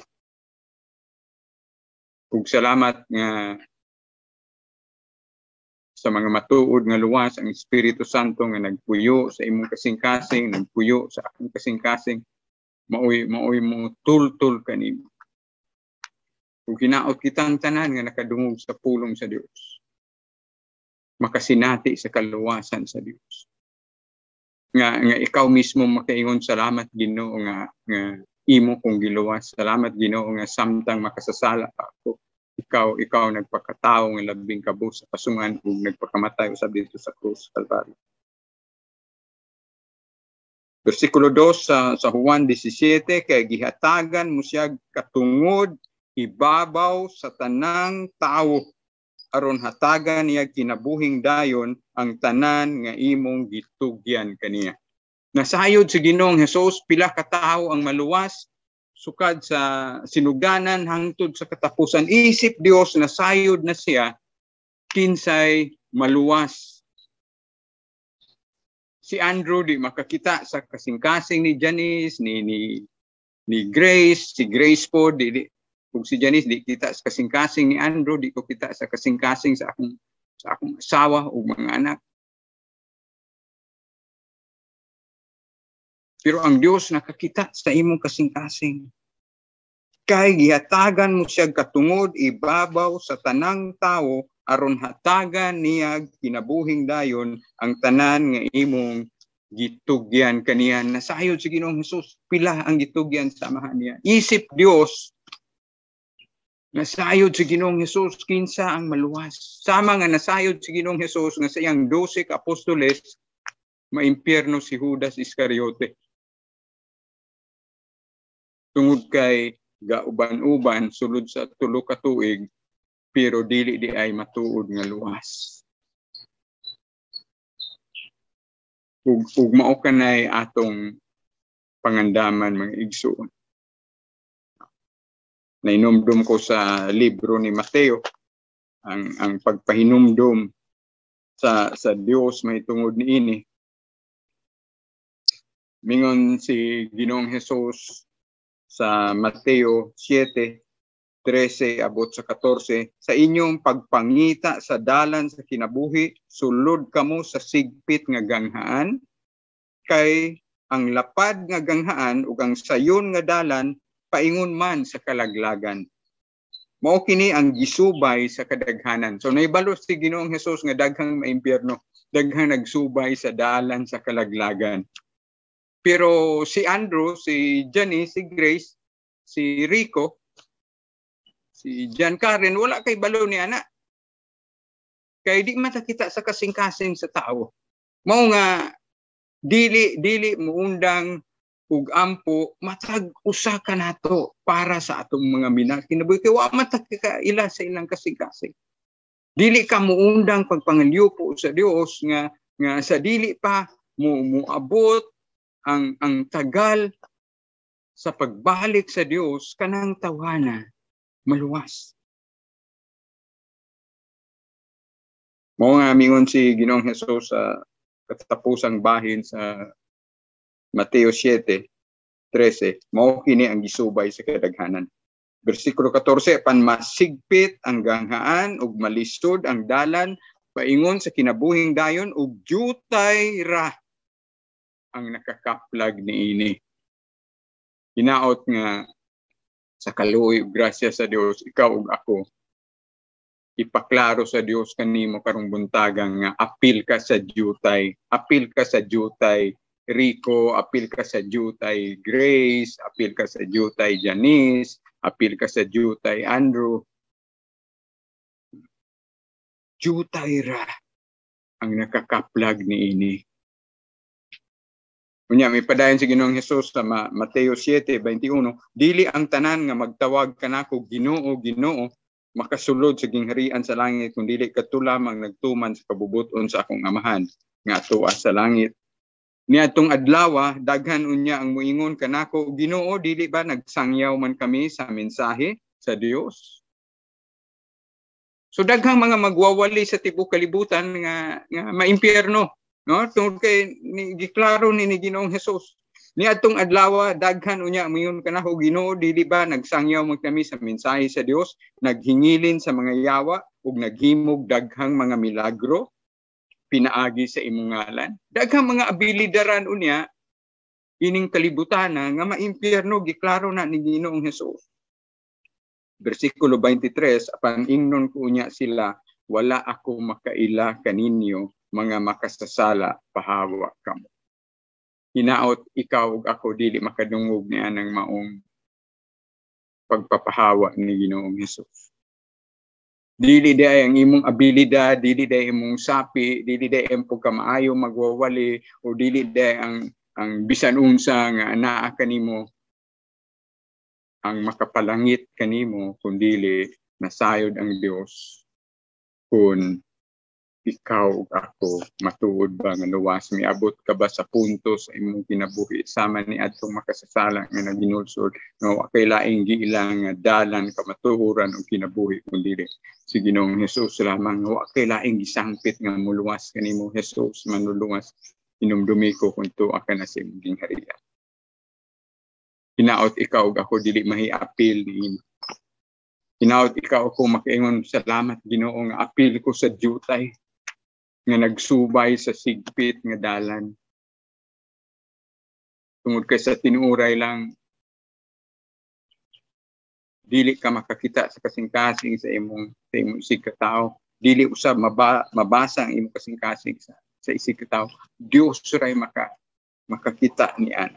Ug salamat nga sa mga matuod nga luwas ang Espiritu Santo nga nagpuyo sa imong kasing-kasing, nagpuyo sa akong kasing-kasing, maoy mo tultul kanimo. Ug hinaot kitang tanan nga nakadungog sa pulong sa Dios. Makasinati sa kaluwasan sa Dios. Nga ikaw mismo makaingon, salamat Ginoo nga imo kong giluwas. Salamat Ginoo nga samtang makasasala ako, ikaw nagpakatao nga labing kabus sa kasungan ug nagpakamatay usab dito sa krus Kalbaryo. Versikulo 2 sa Juan 17, kay gihatagan mo siya katungod ibabaw sa tanang tao aron hatagan niya kinabuhing dayon ang tanan nga imong gitugyan kaniya. Nasayod sa Ginoong Hesus pila ka tawo ang maluwas sukad sa sinugdanan hangtod sa katapusan. Isip Dios nasayod na siya kinsay maluwas. Si Andrew di makakita sa kasing-kasing ni Janice, ni Grace, si Grace po di kung si Janice di kita sa kasing-kasing ni Andrew, di ko kita sa kasing-kasing sa akong asawa o mga anak. Pero ang Dios nakakita sa imong kasing-kasing. Kay gihatagan mo siya katungod ibabaw sa tanang tao aron hatagan niya kinabuhing dayon ang tanan nga imong gitugyan kaniya. Nasayod si Ginoong Hesus pila ang gitugyan samahan niya. Isip Dios nasayod si Ginoong Hesus kinsa ang maluwas. Sama nga nasayod si Ginoong Hesus nga sa iyang 12 ka apostoles maimpyerno si Judas Iscariote. Tungod kay gauban-uban sulod sa 3 ka tuig pero dili di ay matuod nga luwas. Ug mao kanay atong pangandaman mga igsoon. Nainumdum ko sa libro ni Mateo ang pagpahinumdum sa Dios may tungod niini. Mingon si Ginoong Hesus sa Mateo 7:13 abot sa 14, sa inyong pagpangita sa dalan sa kinabuhi, sulod kamo sa sigpit nga ganghaan, kay ang lapad nga ganghaan ug ang sayon nga dalan paingon man sa kalaglagan. Mao kini ang gisubay sa kadaghanan. So naibalo si Ginoong Hesus nga daghang maimpyerno, daghang nagsubay sa dalan sa kalaglagan. Pero si Andrew, si Janice, si Grace, si Rico, si John Karen, wala kay balo ni ana. Kay di matakita sa kasing-kasing sa tao. Mao nga dili muundang ug ampo matag usa ka nato para sa atong mga minakinabuhi kay wa matakika ila sa ilang kasing-kasing. Dili ka muundang pagpangalyupo sa Dios nga sa dili pa muabot ang tagal sa pagbalik sa Dios kanang tawhana maluwas. Mao nga mingon si Ginoong Hesus sa katapusang bahin sa Mateo 7:13, mao kini ang gisubay sa kadaghanan. Versikulo 14, pan masigpit ang ganghaan ug malisod ang dalan paingon sa kinabuhing dayon ug jutay ra ang nakakaplag niini. Hinaot nga sa kaluoy ug grasya sa Dios, ikaw ug ako ipaklaro sa Dios kanimo karong buntagang nga apil ka sa jutay, Rico, apil ka sa jutay Grace, apil ka sa jutay Janice, apil ka sa jutay Andrew. Jutay ra ang nakakaplag niini. Unya may padayon si Ginoong Hesus sa Mateo 7:21, dili ang tanan nga magtawag kanako Ginoo, Ginoo makasulod sa gingharian sa langit kun dili kadto lamang nagtuman sa kabubuton sa akong Amahan nga tuwa sa langit. Niadtong adlaw daghan unya ang muingon kanako, Ginoo, dili ba nagsangyaw man kami sa mensahe sa Dios? So daghang mga magwawali sa tibuok kalibutan nga maimpyerno, no? Tungod kay giklaro ni Ginoong Hesus. Niadtong adlaw daghan unya ang muingon kanako, Ginoo, dili ba nagsangyaw man kami sa mensahe sa Dios, naghingilin sa mga yawa ug naghimog daghang mga milagro pinaagi sa imong ngalan. Daghang mga abilidaran unya ining kalibutan nga maimpyerno giklaro na ni Ginoong Hesus. Versikulo 23, apan ingnon ko unya sila, wala ako makaila kaninyo, mga makasasala, pahawa kamo. Hinaot ikaw ug ako dili makadungog niya ng maong pagpapahawa ni Ginoong Hesus. Dili day ang imong abilidad, dili day imong sapi, dili day ang pagkamaayo magwawali, o dili day ang bisan unsa nga anaa kanimo ang makapalangit kanimo, kundili nasayod ang Dios kung ikaw ug ako matuod ba nga luwas. Miabot ka ba sa punto sa imong kinabuhi sama ni adtong makasasala nga naginulsod nga wa kay laing giilang nga dalan kamatuoran og kinabuhi kundili si Ginoong Hesus lamang. Wa kay laing gisangpit nga muluwas kanimo Hesus manuluwas. Inumdumi ko kung tuwa ka na sa imong gingharian. Hinaot ikaw ug ako dili mahiapil niini. Hinaot ikaw ako makaingon salamat Ginoo nga apil ko sa diyutay nga nagsubay sa sigpit nga dalan. Tungod kay sa tinuray lang dili ka makakita sa kasing-kasing sa imong isig ka tao. Dili usab mabasa ang imong kasing-kasing sa isig ka tao. Dios ray makakita niyan.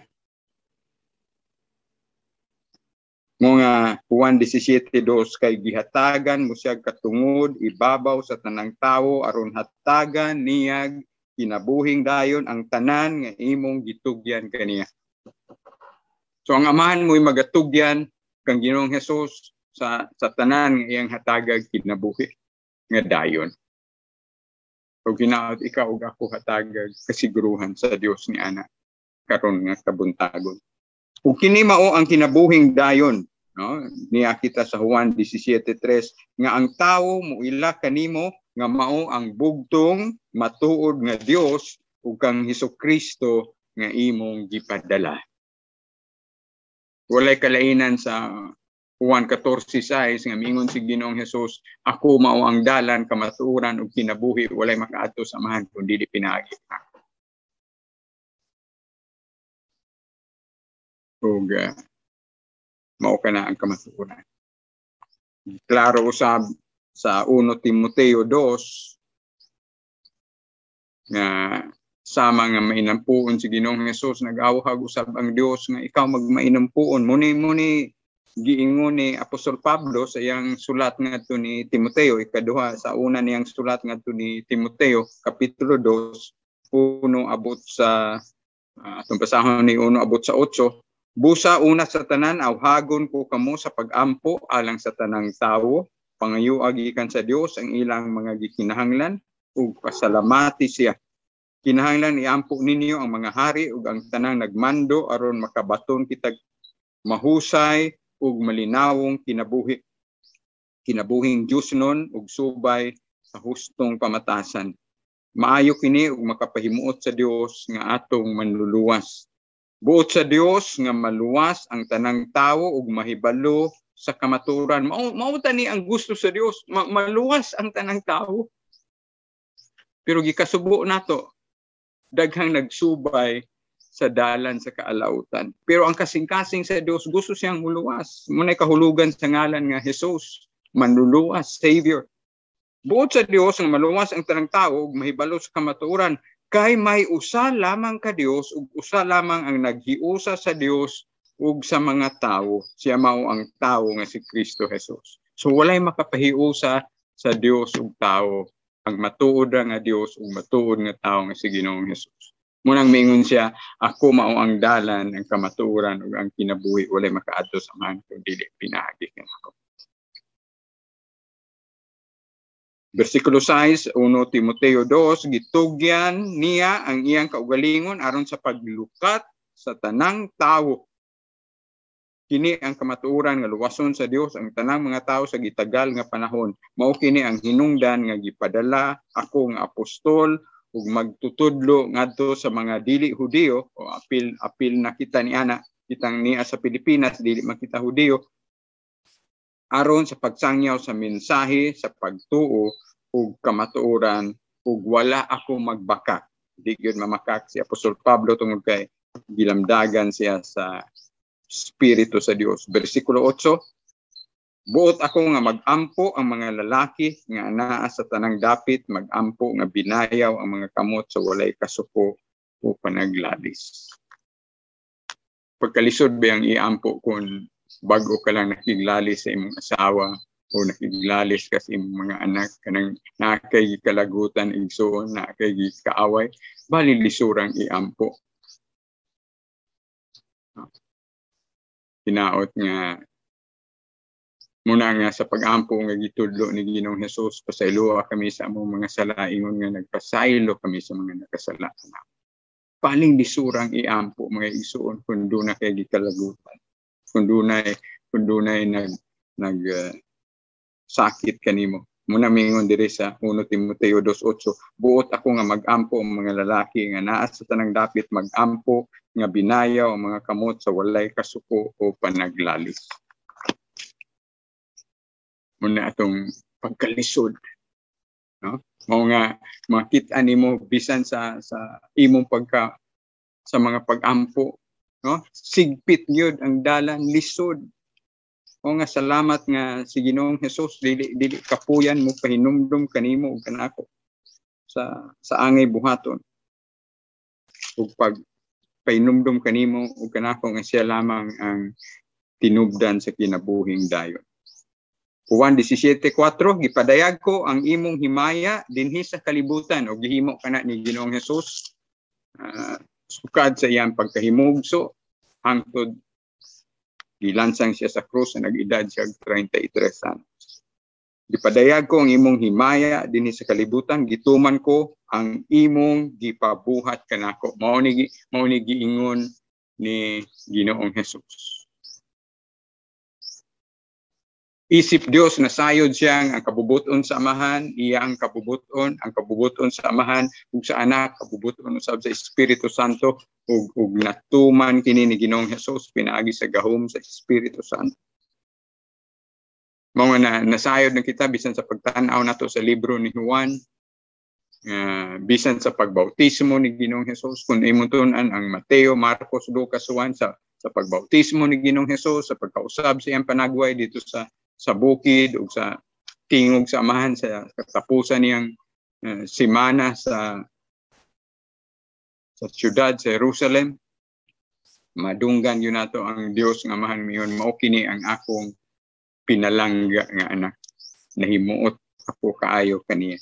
Mga Juan 17:2 kay gihatagan mo siya katungod ibabaw sa tanang tawo aron hatagan niyag kinabuhing dayon ang tanan nga imong gitugyan kaniya. So ang amahan mo'y magatugyan kang Ginoong Hesus sa tanan nga iyang hatagag kinabuhi nga dayon. So ginaot ikaw ug ako hatagag kasiguruhan sa Dios ni ana karon nga kabuntagon. Ug kini mao ang kinabuhing dayon, no? Niya kita sa Juan 17:3 nga ang tawo muila kanimo nga mao ang bugtong matuod nga Dios ug kang Hesukristo nga imong gipadala. Walay kalainan sa Juan 14:6 nga mingon si Ginoong Hesus, ako mao ang dalan kamatuoran ug kinabuhi, walay makaadto sa amahan kundi dili pinaagi. Ug mao kana ang kamatuoran. Klaro usab sa 1 Timoteo 2 nga sama nga mainampuon si Ginoong Hesus, nag-awhag usab ang Dios nga ikaw magmainampuon. Muni giingon ni Apostol Pablo sa iyang sulat ngadto ni Timoteo, ikaduha sa una niyang sulat ngadto ni Timoteo, kapitulo 2, puno abot sa atong basahon ni 1 abot sa 8. Busa una sa tanan, awhagon ko kamo sa pag-ampo alang sa tanang tawo, pangayuag gikan sa Dios ang ilang mga gikinahanglan ug pasalamati siya. Kinahanglan iampo ninyo ang mga hari ug ang tanang nagmando aron makabaton kitag mahusay ug malinawong kinabuhing Diosnon ug subay sa hustong pamatasan. Maayo kini ug makapahimuot sa Dios nga atong manluluwas. Buot sa Dios nga maluwas ang tanang tawo ug mahibalo sa kamaturan. Mao tani ang gusto sa Dios, maluwas ang tanang tawo. Pero gikasubo nato daghang nagsubay sa dalan sa kaalautan. Pero ang kasing-kasing sa Dios gusto siyang muluwas. Munay kahulugan sa ngalan nga Hesus, manluluwas, Savior. Buot sa Dios nga maluwas ang tanang tawo ug mahibalo sa kamatuoran, kay may usa lamang ka Dios ug usa lamang ang naghiusa sa Dios ug sa mga tawo. Siya mao ang tawo nga si Kristo Hesus. So walay makapahiusa sa Dios ug tawo, ang matuod nga Dios ug matuod nga tawo nga si Ginoong Hesus. Munang mingon siya, ako mao ang dalan, ang kamatuoran ug ang kinabuhi, walay makaadto sa man kung dili pinaagi kanako. Versikulo 6, 1 Timoteo 2, gitugyan niya ang iyang kaugalingon aron sa paglukat sa tanang tawo. Kini ang kamatuoran nga luwason sa Dios ang tanang mga tawo sa gitagal nga panahon. Mao kini ang hinungdan nga gipadala ako nga apostol ug magtutudlo ngadto sa mga dili Hudiyo, o apil na kita ni ana kitang niya sa Pilipinas dili makita Hudiyo, aron sa pagsangyaw sa mensahe sa pagtuo ug kamatuoran ug wala ako magbakak. Di gyud mamakak si Apostol Pablo tungod kay gilamdagan siya sa Espiritu sa Dios. Versikulo 8, Buot ako nga magampo ang mga lalaki nga anaa sa tanang dapit, magampo nga binayaw ang mga kamot sa walay kasuko o panagladis. Pagkalisod ba ang iampo kung bago ka lang nakiglalis sa imong asawa o nakiglalis ka sa imong mga anak, kanang nakay kalagutan igsoon, nakay kaaway, bali lisurang iampo. Hinaot nga muna nga sa pag-ampo nga gitudlo ni Ginoong Hesus, pasayloa kami sa among mga sala, ingon nga nagpasaylo kami sa mga nakasala. Paling lisurang iampo mga igsoon kung doon na kay gikalagutan. Kung doon na sakit kanimo. Muna mingon diri sa 1 Timoteo 2:8, buot ako nga magampo ang mga lalaki nga naa sa tanang dapit, magampo nga binayaw ang mga kamot sa walay kasuko o panaglalis. Muna atong pagkalisod, no? Mao nga makita nimo bisan sa imong sa mga pag-ampo, no? Sigpit gyud ang dalan, lisod. O nga salamat nga si Ginoong Hesus dili kapuyan mo pahinumdum kanimo ug kanako sa angay buhaton. Ug pag pahinumdum kanimo ug kanako nga siya lamang ang tinubdan sa kinabuhing dayon. Juan 17:4, gipadayag ko ang imong himaya dinhi sa kalibutan o gihimo kana ni Ginoong Hesus sukad sa iyang pagkahimugso hangtod gilansang siya sa krus na nag-edad siya 33 anos. Gipadayag ko ang imong himaya dinhi sa kalibutan, gituman ko ang imong gipabuhat kanako. Mao ni giingon ni Ginoong Hesus. Isip Dios na sayod siya ang kabubuton sa amahan, iya ang kabubuton sa amahan ug sa anak, kabubuton usab sa Espiritu Santo ug natuman kini ni Ginoong Hesus pinaagi sa gahom sa Espiritu Santo. Mao na nasayod na kita bisan sa pagtan-aw nato sa libro ni Juan, bisan sa pagbautismo ni Ginoong Hesus, kung imong tun-an ang Mateo, Marcos, Lucas, Juan sa pagbautismo ni Ginoong Hesus, sa pagkausab sa iyang panagway dito sa bukid ug sa tingog sa amahan sa katapusan niyang semana sa siyudad sa Jerusalem. Madunggan yun nato ang Dios nga amahan miyon, mao kini ang akong pinalangga nga anak, nahimuot ako kaayo kaniya.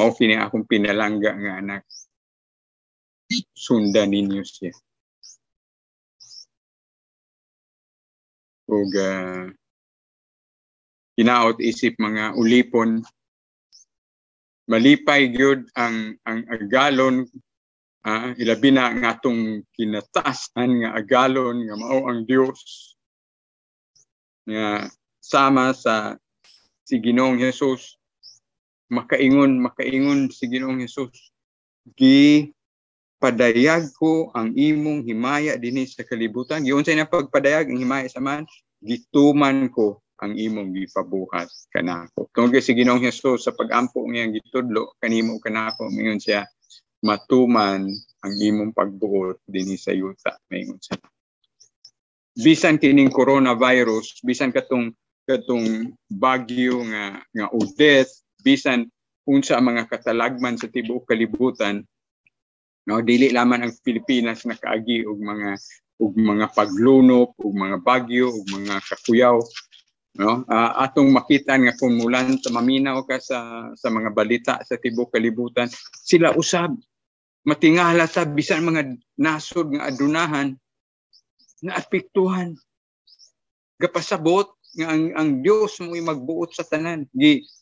Mao kini akong pinalangga nga anak, sundan ninyo siya. Ug hinaot isip mga ulipon, malipay gyud ang agalon, ilabi na nga atong kinatasan nga agalon nga mao ang Dios nga sama sa si Ginoong Hesus. Makaingon si Ginoong Hesus, padayag ko ang imong himaya dinhi sa kalibutan. Giunsay na pagpadayag ang himaya sa man, gituman ko ang imong gipabuhat kanako. Tungod si Ginoong Hesus sa pag-ampo niyang gitudlo kanimo kanako, mayon siya matuman ang imong pagbuot dinhi sa yuta, mayon siya. Bisan kining coronavirus, bisan katong bagyo nga Odette, bisan unsa mga katalagman sa tibuok kalibutan, no, dili lamang ang Pilipinas nakaagi og mga paglunok ug mga bagyo ug mga kakuyaw, no? Atong makita nga kung mulan sa maminaw ka sa mga balita sa tibuok kalibutan, sila usab matingala sa bisan mga nasod nga adunahan na apektuhan. Gapasabot nga ang Dios mo'y magbuot sa tanan.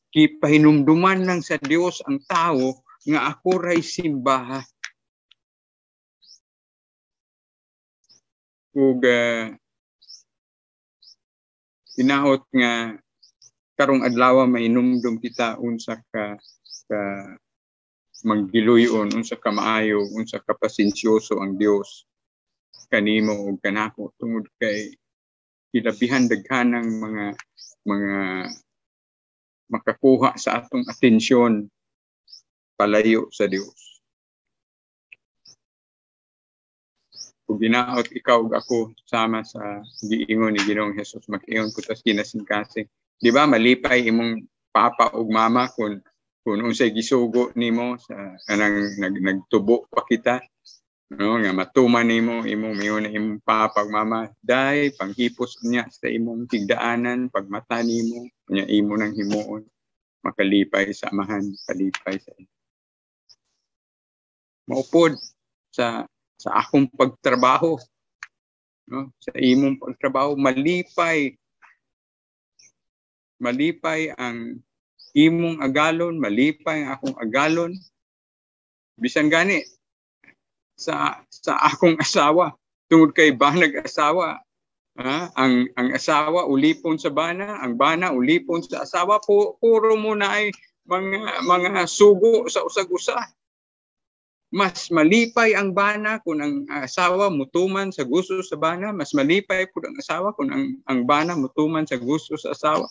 Gipahinumduman lang sa Dios ang tao nga ako ray simbaha. Ug hinaot nga karong adlaw mainumdum kita unsa ka maggiluyon, unsa ka maayo, unsa ka pasensyoso ang Dios kanimo ug kanako, tungod kay ilabihan daghanang mga makakuha sa atong atensyon palayo sa Dios. Kung ginaot ikaw ug ako sama sa giingon ni Ginoong Hesus, makiingon ko tas kinasingkasing Di ba malipay imong papa ug mama kung unsay gisugo nimo sa kanang nagtubo pa kita, no, nga matuman nimo imong miyon imong papa ug mama, day panghipos niya sa imong tigdaanan pagmata nimo nya imo nang himuon makalipay sa amahan, kalipay sa maupod sa akong pagtrabaho, no, sa imong pagtrabaho malipay ang imong agalon, malipay ang akong agalon. Bisan gani sa akong asawa, tungod kay banag asawa, ang asawa ulipon sa bana, ang bana ulipon sa asawa, puro mo na ay mga sugo sa usag-usa. Mas malipay ang bana kung ang asawa mutuman sa gusto sa bana, mas malipay po ang asawa kung ang bana mutuman sa gusto sa asawa.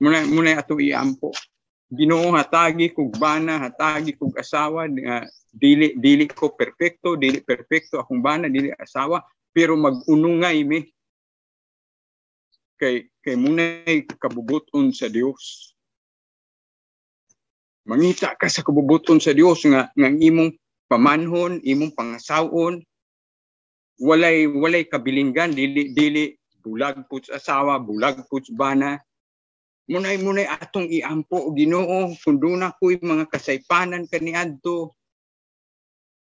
Muna ato iampo. Ginoo, hatagi kog bana, hatagi kog asawa, dili ko perfecto, dili perfecto akong bana, dili asawa, pero mag-unungay mi kay munay kabubuton sa Dios. Mangita ka sa kabubuton sa Dios nga imong pamanhon, imong pangasawon, walay kabilinggan, dili bulag pud sa asawa, bulag pud sa bana. Munay atong iampo, Ginoo, kung doon ako'y mga kasaypanan kaniadto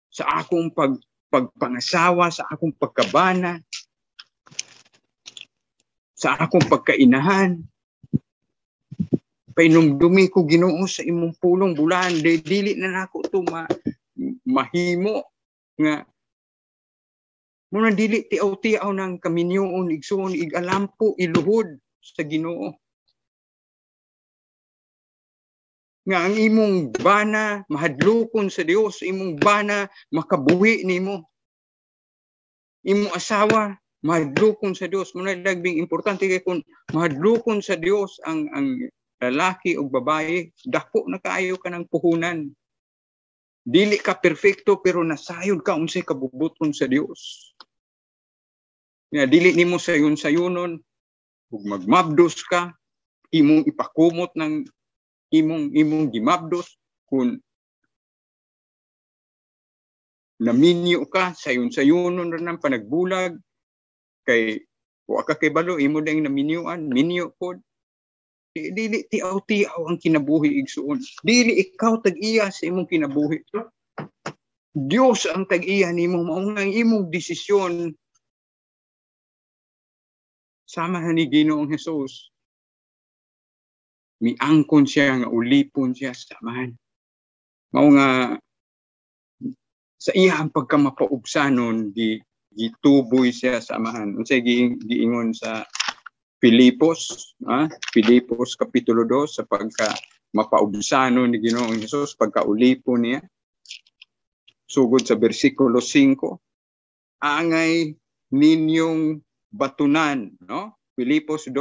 sa akong pagpangasawa, sa akong pagkabana, sa akong pagkainahan. Painumdumi ko, Ginoo, sa imong pulong bulan, dili na nako ito mahimo nga muna dili tiaw-tiaw ng kaminyoon, igsuon, igalampo, iluhod sa Ginoo. Nga ang imong bana mahadlukon sa Dios, imong bana makabuhi nimo, imong asawa mahadlukon sa Dios. Muna lagbing importante kay kung mahadlukon sa Dios ang lalaki o babae, dako na kaayo ka ng puhunan. Dili ka perfecto pero nasayod ka unsay kabubuton sa Dios. Nga dili nimo sayon-sayonon ug magmabdos ka, imong ipakumot ng imong gimabdos kung naminyo ka, sayon-sayonon ra ng panagbulag kay wa ka kay balo imo ding naminyuan, minyo pod. Dili tiaw-tiaw ang kinabuhi igsuon. Dili ikaw tag-iya sa imong kinabuhi. Dios ang tag-iya nimo, mao nga imong desisyon. Sama ni Ginoong Hesus. Miangkon siya nga ulipon siya sa amahan. Mao nga sa iya ang pagkamapaubsanon gituboy siya sa amahan. Unsay giingon sa Filipos, Filipos kapitulo 2 sa pagka mapaubsanon ni Ginoong Hesus, pagkaulipon niya. Sugod sa bersikulo 5, angay ninyong batunan, no? Filipos 2,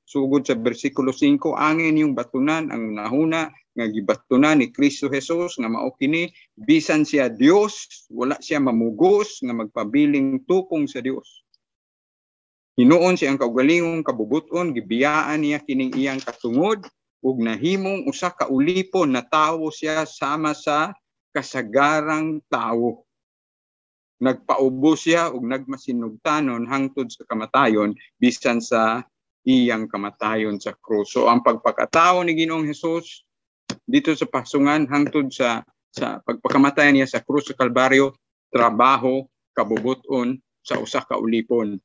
sugod sa bersikulo 5, angin yung batunan, ang nahuna nga gibatunan ni Kristo Jesus nga mao kini bisan siya Dios, wala siya mamugos nga magpabiling tupong sa Dios. Hinuon siyang kaugalingong kabubuton, gibiyaan niya kining iyang katungod ug nahimong usa ka ulipon na tawo siya sama sa kasagarang tawo. Nagpaubos siya ug nagmasinugtanon hangtod sa kamatayon bisan sa iyang kamatayon sa krus. So ang pagpakatao ni Ginoong Hesus dito sa pasungan hangtod sa pagpakamatay niya sa krus sa Kalbaryo, trabaho, kabubuton sa usa ka ulipon.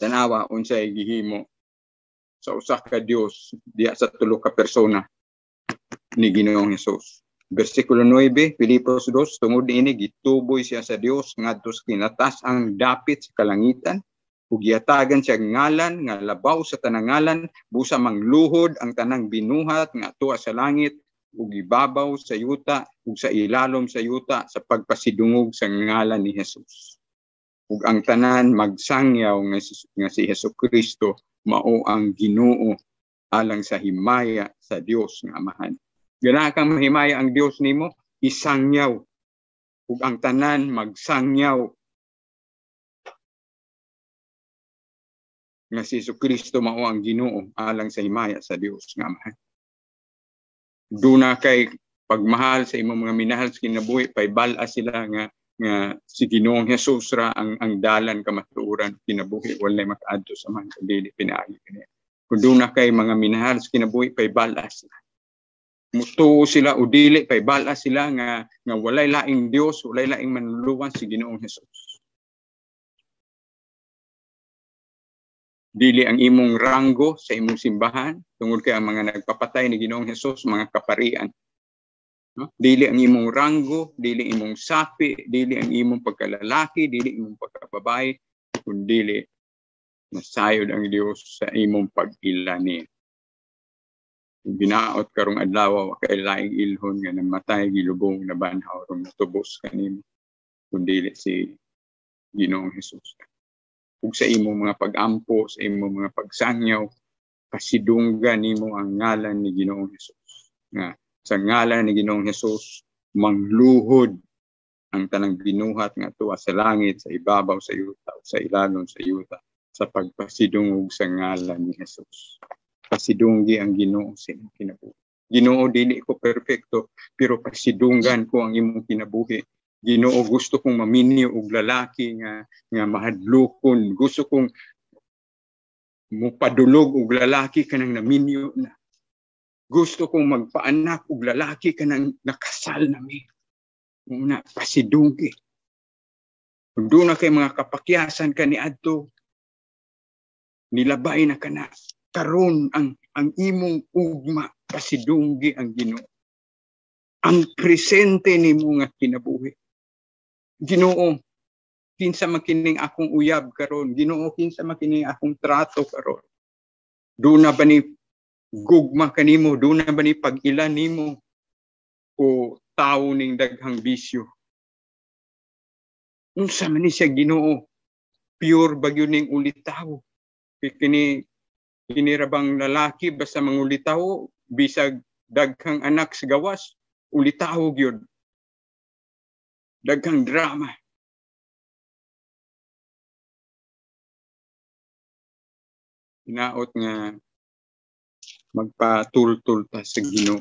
Tanawa unsay gihimo sa usa ka Dios diya sa tulo ka persona ni Ginoong Hesus. Versikulo 9, Filipos 2, tungod niini gituboy siya sa Dios ngadto sa kinatas ang dapit sa kalangitan ug giatagan siya ngalan nga labaw sa tanang ngalan, busa mangluhod ang tanang binuhat nga tuwa sa langit ug ibabaw sa yuta ug sa ilalom sa yuta sa pagpasidungog sa ngalan ni Hesus. Ug ang tanan magsangyaw nga si Hesukristo mao ang Ginoo alang sa himaya sa Dios nga Amahan. Gana kang mahimaya ang Dios nimo, isangyaw. Ug ang tanan magsangyaw nga si Jesucristo mao ang Ginoo alang sa himaya sa Dios nga Ama. Duna kay pagmahal sa imong mga minahal sa kinabuhi, paibala sila nga si Ginoong Hesus ra ang dalan kamatuoran kinabuhi, walay makaadto sa man dili pinaagi kaniya. Kung duna kay mga minahal sa kinabuhi, paibala sila. Mutuo sila o dili, paibala sila nga walay laing Dios, walay laing manluluwan si Ginoong Hesus. Dili ang imong ranggo sa imong simbahan, tungod kay ang mga nagpapatay ni Ginoong Hesus, mga kaparian. No? Dili ang imong ranggo, dili imong sapi, dili ang imong pagkalalaki, dili imong pagkababae, kundi nasayod ang Dios sa imong pag-ilani. Binaot karong adlaw kay laing ilhon nga namatay gilubong na banhaw rong natubos kanimo, kundi si Ginoong Hesus. Ug sa imong mga pag-ampo, sa imong mga pagsangyaw, pasidunggan nimo ang ngalan ni Ginoong Hesus. Nga sa ngalan ni Ginoong Hesus mangluhod ang tanang binuhat nga tuwa sa langit, sa ibabaw sa yuta, sa ilalom sa yuta, sa pagpasidungog sa ngalan ni Hesus. Pasidunggi ang Ginoo sa imong kinabuhi. Ginoo, dili ko perfecto, pero pasidunggan ko ang imong kinabuhi. Ginoo, gusto kong maminyo og lalaki nga mahadlokon. Gusto kong mupadulog og lalaki kanang naminyo na. Gusto kong magpaanak og lalaki kanang nakasal na mi. Una, pasidunggi. Kung doon na kay mga kapakyasan kaniadto, nilabay na kana. Karon ang imong ugma, pasidunggi ang Ginoo. Ang presente nimo nga kinabuhi. Ginoo, kinsa makining akong uyab karon? Ginoo, kinsa makining akong trato karon? Doon na ba ni gugma kanimo? Doon na ba ni pag-ilan nimo? O tao ning daghang bisyo? Unsa man ni siya Ginoo? Pure bagyo ning ulitaw. Kini rabang lalaki basta mangulitaw, bisag daghang anak sa gawas, ulitaw gyud. Daghang drama. Hinaot nga magpatultul ta sa Ginoo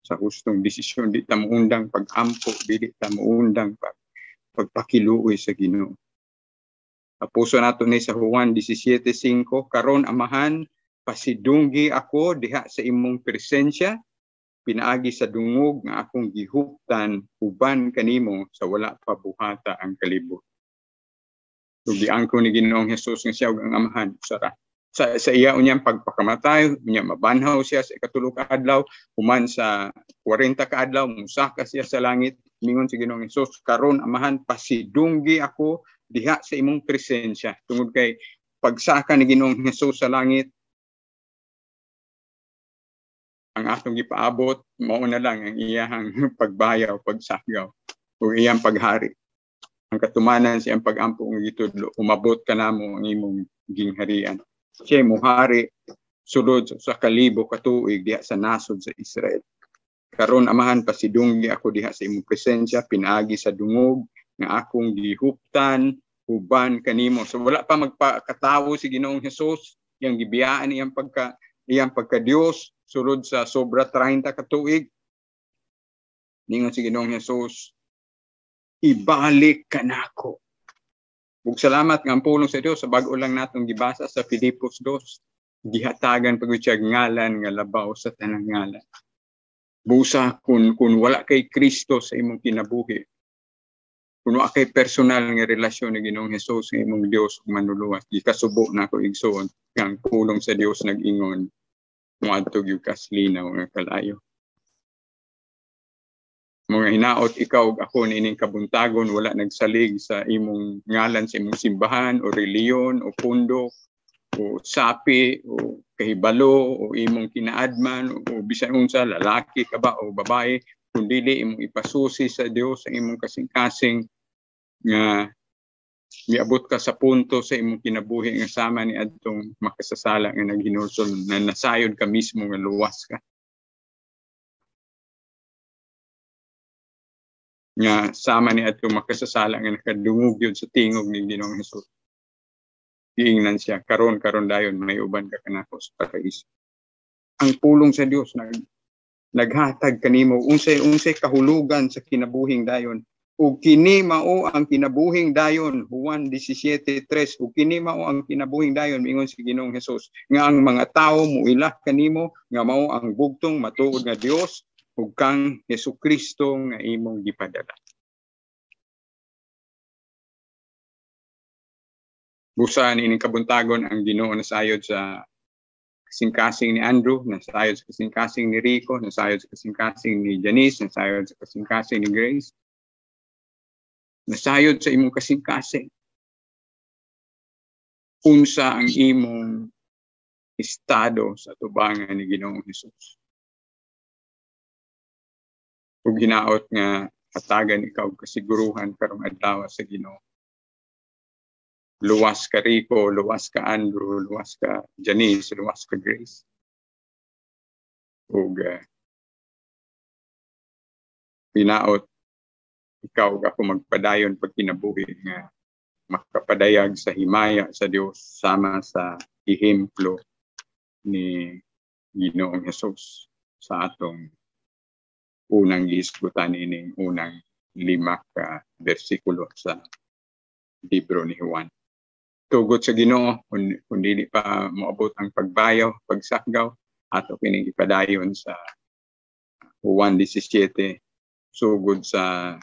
sa hustong desisyon. Di ta muundang pag-ampo, di ta muundang pagpakiluoy sa Ginoo. Apuso nato ni sa Juan 17:5, karon Amahan, pasidunggi ako diha sa imong presensya, pinaagi sa dungog nga akong gihuptan uban kanimo sa wala pa buhata ang kalibot. Tugian ko ni Ginoong Hesus nga siya ug ang Amahan sa iya unyang pagpakamatay, unya mabanhaw siya sa ikatulog ka adlaw, human sa 40 ka adlaw musaka siya sa langit. Mingon si Ginoong Hesus, karon Amahan, pasidunggi ako diha sa imong presensya. Tungod kay pagsaka ni Ginoong Hesus sa langit, ang atong gipaabot, mao na lang ang iyang pagbayaw, pagsakyaw, o iyang paghari. Ang katumanan siyang pag-ampo ng gitudlo, umabot ka namo ang imong gingharian. Siya muhari sulod sa kalibo katuig diha sa nasod sa Israel. Karon Amahan, pasidunggi ako diha sa imong presensya, pinaagi sa dungog nga akong gihuptan uban kanimo. So wala pa magpakatawo si Ginoong Hesus, yang gibiyaan iyang pagka Dios sulod sa sobra 30 ka tuig. Ningon si Ginoong Hesus, ibalik ka nako. Ug salamat nga ang pulong sa Dios sa bag-o lang natong gibasa sa Filipos 2. Gihatagan pagud siya ngalan nga labaw sa tanang ngalan. Busa kun wala kay Kristo sa imong kinabuhi, kung wala kay personal nga relasyon ni Ginoong Hesus sa imong Dios ug manluluwas, gikasubo nako igsoon nga ang pulong sa Dios nag-ingon moadto gyud kaslinaw nga kalayo. Mga hinaot ikaw ug ako niining kabuntagon, wala nagsalig sa imong ngalan sa imong simbahan o reliyon o pundo o sapi o kahibalo o imong kinaadman o bisan unsa, lalaki ka ba o babae, kundi imong ipasusi sa Dios ang imong kasing-kasing nga miabot ka sa punto sa imong kinabuhi nga sama ni adtong makasasala nga naghinulsol na nasayod ka mismo nga luwas ka. Nga sama ni adtong makasasala nga nakadungog yun sa tingog ni Ginoong Hesus. giingnan siya karon dayon may uban ka kanako sa paraiso. Ang pulong sa Dios naghatag kanimo unsay kahulugan sa kinabuhing dayon. Ug kini mao ang kinabuhing dayon, Juan 17:3. Ug kini mao ang kinabuhing dayon mingon si Ginoong Hesus, nga ang mga tawo muilah kanimo nga mao ang bugtong matuod nga Dios ug kang Hesukristo nga imong gipadala. Busa nining kabuntagon ang Ginoo nasayod sa kasing-kasing ni Andrew, nasayod sa kasing-kasing ni Rico, nasayod sa kasing-kasing ni Janice, nasayod sa kasing-kasing ni Grace. Nasayod sa imong kasing-kasing. Unsa ang imong estado sa tubangan ni Ginoong Hesus. Ug hinaot nga hatagan ikaw kasiguruhan karong adlaw sa Ginoo. Luwas ka Rico, luwas ka Andrew, luwas ka Janice, luwas ka Grace. Ug hinaot ikaw ako magpadayon pag kinabuhi nga makapadayag sa himaya sa Dios sama sa ehemplo ni Ginoong Hesus sa atong unang gisgutan ining unang 5 ka bersikulo sa libro ni Juan. Tugot sa Ginoo kung dili pa moabot ang pagbayaw, pagsakgaw ato kining ipadayon sa Juan 17 sugod sa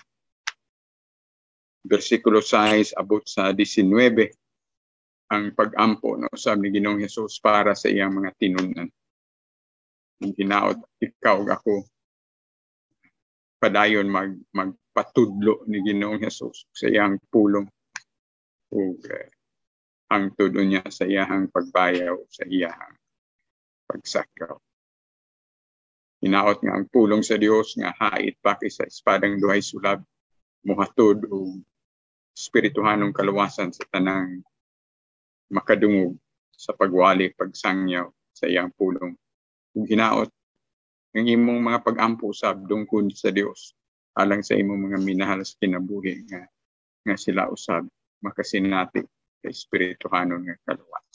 bersikulo 6 abot sa 19 ang pag-ampo no sa ni Ginoong Hesus para sa iyang mga tinunan. Ang hinaot ikaw ako padayon magpatudlo ni Ginoong Hesus sa iyang pulong ug ang tudo niya sa iyang pagbayaw, sa iyang pagsakaw. Hinaot nga ang pulong sa Dios nga hait pa sa espadang duhay sulab mohatod og espirituhanong kaluwasan sa tanang makadungog sa pagwali, pagsangyaw sa iyang pulong. Ug hinaot ang imong mga pag-ampo usab dungkod sa Dios alang sa imong mga minahal sa kinabuhi nga sila usab makasinati sa espirituhanon nga kaluwasan.